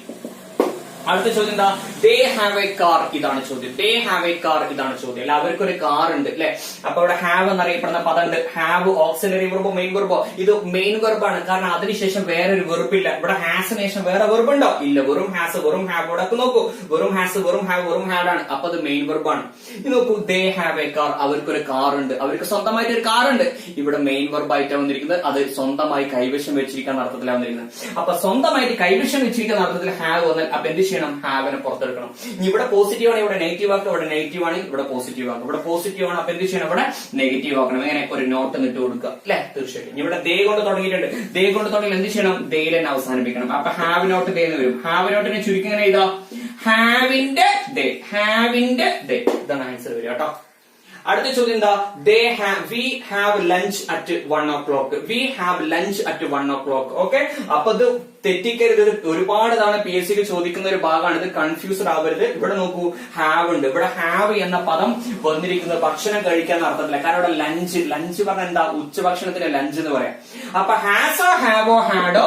അടുത്ത ചോദ്യം എന്താ? They have A car. ഇതാണ് ചോദ്യം. ദേ ഹാവ് എ കാർ, ഇതാണ് ചോദ്യം. അല്ല, അവർക്കൊരു കാർ ഉണ്ട് അല്ലെ. അപ്പൊ ഇവിടെ ഹാവ് എന്നറിയപ്പെടുന്ന പദം ഉണ്ട്. ഹാവ് ഓക്സിലറി വെർബോ മെയിൻ വെർബോ? ഇത് മെയിൻ വെർബാണ്, കാരണം അതിനുശേഷം വേറൊരു വെർബില്ല. ഇവിടെ ഹാസിന് ശേഷം വേറെ വെർബ് ഉണ്ടോ? ഇല്ല. വെറും ഹാസ്, വെറും ഹാവ്. ഇവിടെ നോക്കൂ, വെറും ഹാസ്, വെറും ഹാവ്, വെറും ഹാഡ് ആണ്. അപ്പൊ അത് മെയിൻ വെർബാണ്. ഇത് നോക്കൂ, ദേ ഹാവ് എ കാർ. അവർക്കൊരു കാർ ഉണ്ട്, അവർക്ക് സ്വന്തമായിട്ട് ഒരു കാർ ഉണ്ട്. ഇവിടെ മെയിൻ വെർബായിട്ടാണ് വന്നിരിക്കുന്നത്. അത് സ്വന്തമായി കൈവശം വെച്ചിരിക്കുന്ന അർത്ഥത്തിലാണ് വന്നിരിക്കുന്നത്. അപ്പൊ സ്വന്തമായിട്ട് കൈവശം വെച്ചിരിക്കുന്ന അർത്ഥത്തിൽ ഹാവ് വന്നാൽ അപ്പൊ എന്ത് ചെയ്യണം? ഹാവിനെ പുറത്തെടുക്കണം. ഇവിടെ പോസിറ്റീവ് ആണ്, ഇവിടെ നെഗറ്റീവ് ആക്കുക. ഇവിടെ നെഗറ്റീവ് ആണ്, ഇവിടെ പോസിറ്റീവ് ആക്കുക. ഇവിടെ പോസിറ്റീവ് ആണ്, അപ്പൊ എന്ത് ചെയ്യണം? ഇവിടെ നെഗറ്റീവ് ആക്കണം. എങ്ങനെ? ഒരു നോട്ട് ഇട്ട് കൊടുക്കുക അല്ലെ. തീർച്ചയായിട്ടും ഇവിടെ ദേ കൊണ്ട് തുടങ്ങിയിട്ടുണ്ട്. ദേ കൊണ്ട് തുടങ്ങി എന്ത് ചെയ്യണം? ദേയിൽ തന്നെ അവസാനിപ്പിക്കണം. അപ്പൊ ഹാവ് നോട്ട് ദേ എന്ന് വരും. ഹാവ് നോട്ടിനെ ചുരുക്കി എങ്ങനെ ചെയ്താ? ഹാവിന്റെ ദേ, ഹാവിന്റെ ദേ. ഇതാണ് ആൻസർ വരിക കേട്ടോ. അടുത്ത ചോദ്യം എന്താ? We have lunch at 1 o'clock. We have lunch at 1 o'clock. Okay, അപ്പൊ ഇത് തെറ്റിക്കരുത്. ഒരുപാട് തവണ പി എസ് സിക്ക് ചോദിക്കുന്ന ഒരു ഭാഗമാണ്. ഇത് കൺഫ്യൂസ്ഡ് ആവരുത്. ഇവിടെ നോക്കൂ, ഹാവ് ഉണ്ട്. ഇവിടെ ഹാവ് എന്ന പദം വന്നിരിക്കുന്നത് ഭക്ഷണം കഴിക്കാൻ അർത്ഥത്തില്ല. കാരണം ഇവിടെ ലഞ്ച് പറഞ്ഞാൽ എന്താ? ഉച്ചഭക്ഷണത്തിന് ലഞ്ച് എന്ന് പറയാം. അപ്പൊ ഹാസോ ഹാവോ ഹാഡോ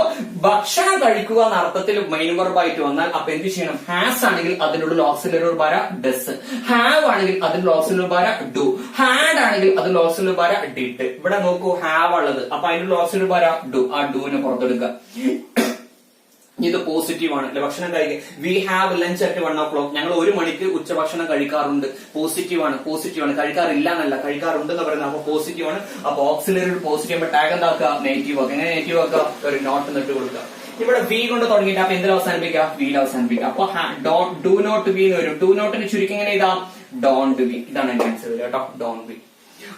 ഭക്ഷണം കഴിക്കുക എന്ന അർത്ഥത്തിൽ മെയിൻ വെർബായിട്ട് വന്നാൽ അപ്പൊ എന്ത് ചെയ്യണം? ഹാസ് ആണെങ്കിൽ അതിനുള്ള ഓക്സിലറി വെർബ് ഡസ്. ഹാവ് ആണെങ്കിൽ അതിനുള്ള ഓക്സിലറി വെർബ് ഡു. ഹാഡ് ആണെങ്കിൽ അതിനുള്ള ഓക്സിലറി വെർബ് ഡിഡ്. ഇവിടെ നോക്കൂ, ഹാവ് ഉള്ളത്, അപ്പൊ അതിനുള്ള ഓക്സിലറി വെർബ് ഡു. ആ ഡുവിനെ പുറത്തെടുക്കുക. ഇത് പോസിറ്റീവ് ആണ് അല്ലെ. ഭക്ഷണം കഴിക്കുക. We have lunch at 1 o'clock. ഞങ്ങൾ 1 മണിക്ക് ഉച്ചഭക്ഷണം കഴിക്കാറുണ്ട്. പോസിറ്റീവ് ആണ്, പോസിറ്റീവ് ആണ്. കഴിക്കാറില്ല എന്നല്ല, കഴിക്കാറുണ്ട് എന്ന് പറയുന്നത്. അപ്പൊ പോസിറ്റീവ് ആണ്. അപ്പൊ ഓക്സിലറി പോസിറ്റീവ് ടാഗ് എന്താക്കുക? നെഗറ്റീവ് ആക്കുക. എങ്ങനെ നെഗറ്റീവ് ആക്കുക? ഒരു നോട്ട് ഇട്ട് കൊടുക്കുക. ഇവിടെ വി കൊണ്ട് തുടങ്ങിയിട്ട് അപ്പൊ എന്തിൽ അവസാനിപ്പിക്കുക? വിയിൽ അവസാനിപ്പിക്കുക. അപ്പൊ ഡു നോട്ട് ബി എന്ന് വരും. ഡു നോട്ടിന് ചുരുക്കി എങ്ങനെ ഇതാ? Don't be. ഇതാണ് എന്റെ ആൻസർ വരിക കേട്ടോ. Don't be.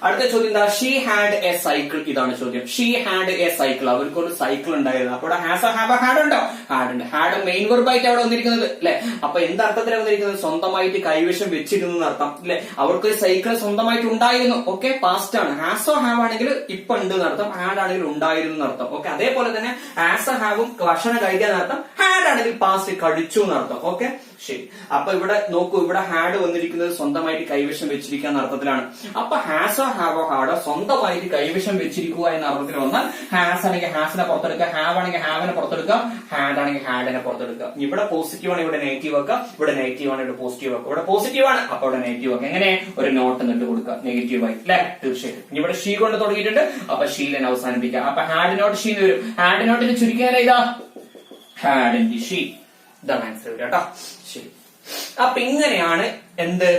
അടുത്ത ചോദ്യം എന്താ? She had A cycle. ഇതാണ് ചോദ്യം. She had A cycle. അവർക്കൊരു സൈക്കിൾ ഉണ്ടായിരുന്നു. അപ്പൊ ഇവിടെ ഹാസ് ഹാവ് ഹാഡ് ഉണ്ടോ? ഹാഡ് ഉണ്ട്. ഹാഡ് മെയിൻ വെർബായിട്ട് അവിടെ വന്നിരിക്കുന്നത് അല്ലെ. അപ്പൊ എന്തർത്ഥത്തിലാണ് വന്നിരിക്കുന്നത്? സ്വന്തമായിട്ട് കൈവശം വെച്ചിരുന്നു അർത്ഥം അല്ലെ. അവർക്കൊരു സൈക്കിൾ സ്വന്തമായിട്ട് ഉണ്ടായിരുന്നു. ഓക്കെ, പാസ്റ്റ് ആണ്. ഹാസോ ഹാവ് ആണെങ്കിൽ ഇപ്പൊ ഉണ്ട് എന്നർത്ഥം. ഹാഡ് ആണെങ്കിൽ ഉണ്ടായിരുന്നു എന്നർത്ഥം. ഓക്കെ, അതേപോലെ തന്നെ ഹാസോ ഹാവും ഭക്ഷണം കഴിക്കാൻ അർത്ഥം. ഹാഡ് ആണെങ്കിൽ പാസ്റ്റ് കഴിച്ചു എന്നർത്ഥം. ഓക്കെ, ശരി. അപ്പൊ ഇവിടെ നോക്കൂ, ഇവിടെ ഹാഡ് വന്നിരിക്കുന്നത് സ്വന്തമായിട്ട് കൈവശം വെച്ചിരിക്കുക എന്ന അർത്ഥത്തിലാണ്. അപ്പൊ ഹാസോ ഹാവോ ഹാഡോ സ്വന്തമായിട്ട് കൈവശം വെച്ചിരിക്കുക എന്ന അർത്ഥത്തിൽ വന്നാൽ ഹാസ് ആണെങ്കിൽ ഹാസിനെ പുറത്തെടുക്കുക, ഹാവ് ആണെങ്കിൽ ഹാവിനെ പുറത്തെടുക്കുക, ഹാഡ് ആണെങ്കിൽ ഹാഡിനെ പുറത്തെടുക്കുക. ഇവിടെ പോസിറ്റീവ് ആണ്, ഇവിടെ നെഗറ്റീവ് ആക്കുക. ഇവിടെ നെഗറ്റീവ് ആണ്, ഇവിടെ പോസിറ്റീവ് ആക്കുക. ഇവിടെ പോസിറ്റീവ് ആണ്, അപ്പൊ ഇവിടെ നെഗറ്റീവ് ആക്കുക. എങ്ങനെ? ഒരു നോട്ട് എന്നിട്ട് കൊടുക്കുക നെഗറ്റീവ് ആയി അല്ലെ. തീർച്ചയായിട്ടും ഇവിടെ ഷീ കൊണ്ട് തുടങ്ങിയിട്ടുണ്ട്. അപ്പൊ ഷീലിനെ അവസാനിപ്പിക്കുക. അപ്പൊ ഹാഡ് നോട്ട് ഷീ എന്ന് വരും. ഹാഡ് നോട്ടിന് ചുരുക്കിയാൽ ഇതാ ഹാഡ് ആൻഡ് ഷീ. ഇതാണ് ആൻസർ വരിക കേട്ടോ. ശരി, അപ്പൊ ഇങ്ങനെയാണ് എന്ത്?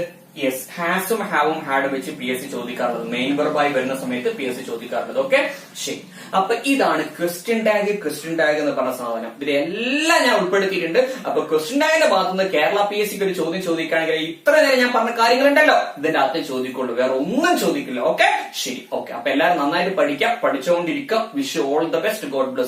യെസ്, ഹാസും ഹാവും ഹാഡും വെച്ച് പി എസ് സി ചോദിക്കാറുള്ളത്. മെയിൻ വെർബായി വരുന്ന സമയത്ത് പി എസ് സി ചോദിക്കാറുള്ളത്. ഓക്കെ, ശരി. അപ്പൊ ഇതാണ് ക്വസ്റ്റ്യൻ ടാഗ് എന്ന് പറഞ്ഞ സാധനം. ഇതിലെല്ലാം ഞാൻ ഉൾപ്പെടുത്തിയിട്ടുണ്ട്. അപ്പൊ ക്വസ്റ്റ്യൻ ടാഗിന്റെ ഭാഗത്തുനിന്ന് കേരള പി എസ് സിക്ക് ഒരു ചോദ്യം ചോദിക്കുകയാണെങ്കിൽ ഇത്ര നേരം ഞാൻ പറഞ്ഞ കാര്യങ്ങളുണ്ടല്ലോ ഇതിന്റെ അകത്ത് ചോദിക്കുള്ളൂ, വേറെ ഒന്നും ചോദിക്കില്ല. ഓക്കെ, ശരി. ഓക്കെ, അപ്പൊ എല്ലാവരും നന്നായിട്ട് പഠിക്കാം, പഠിച്ചുകൊണ്ടിരിക്കുക. Wish all the best. God bless.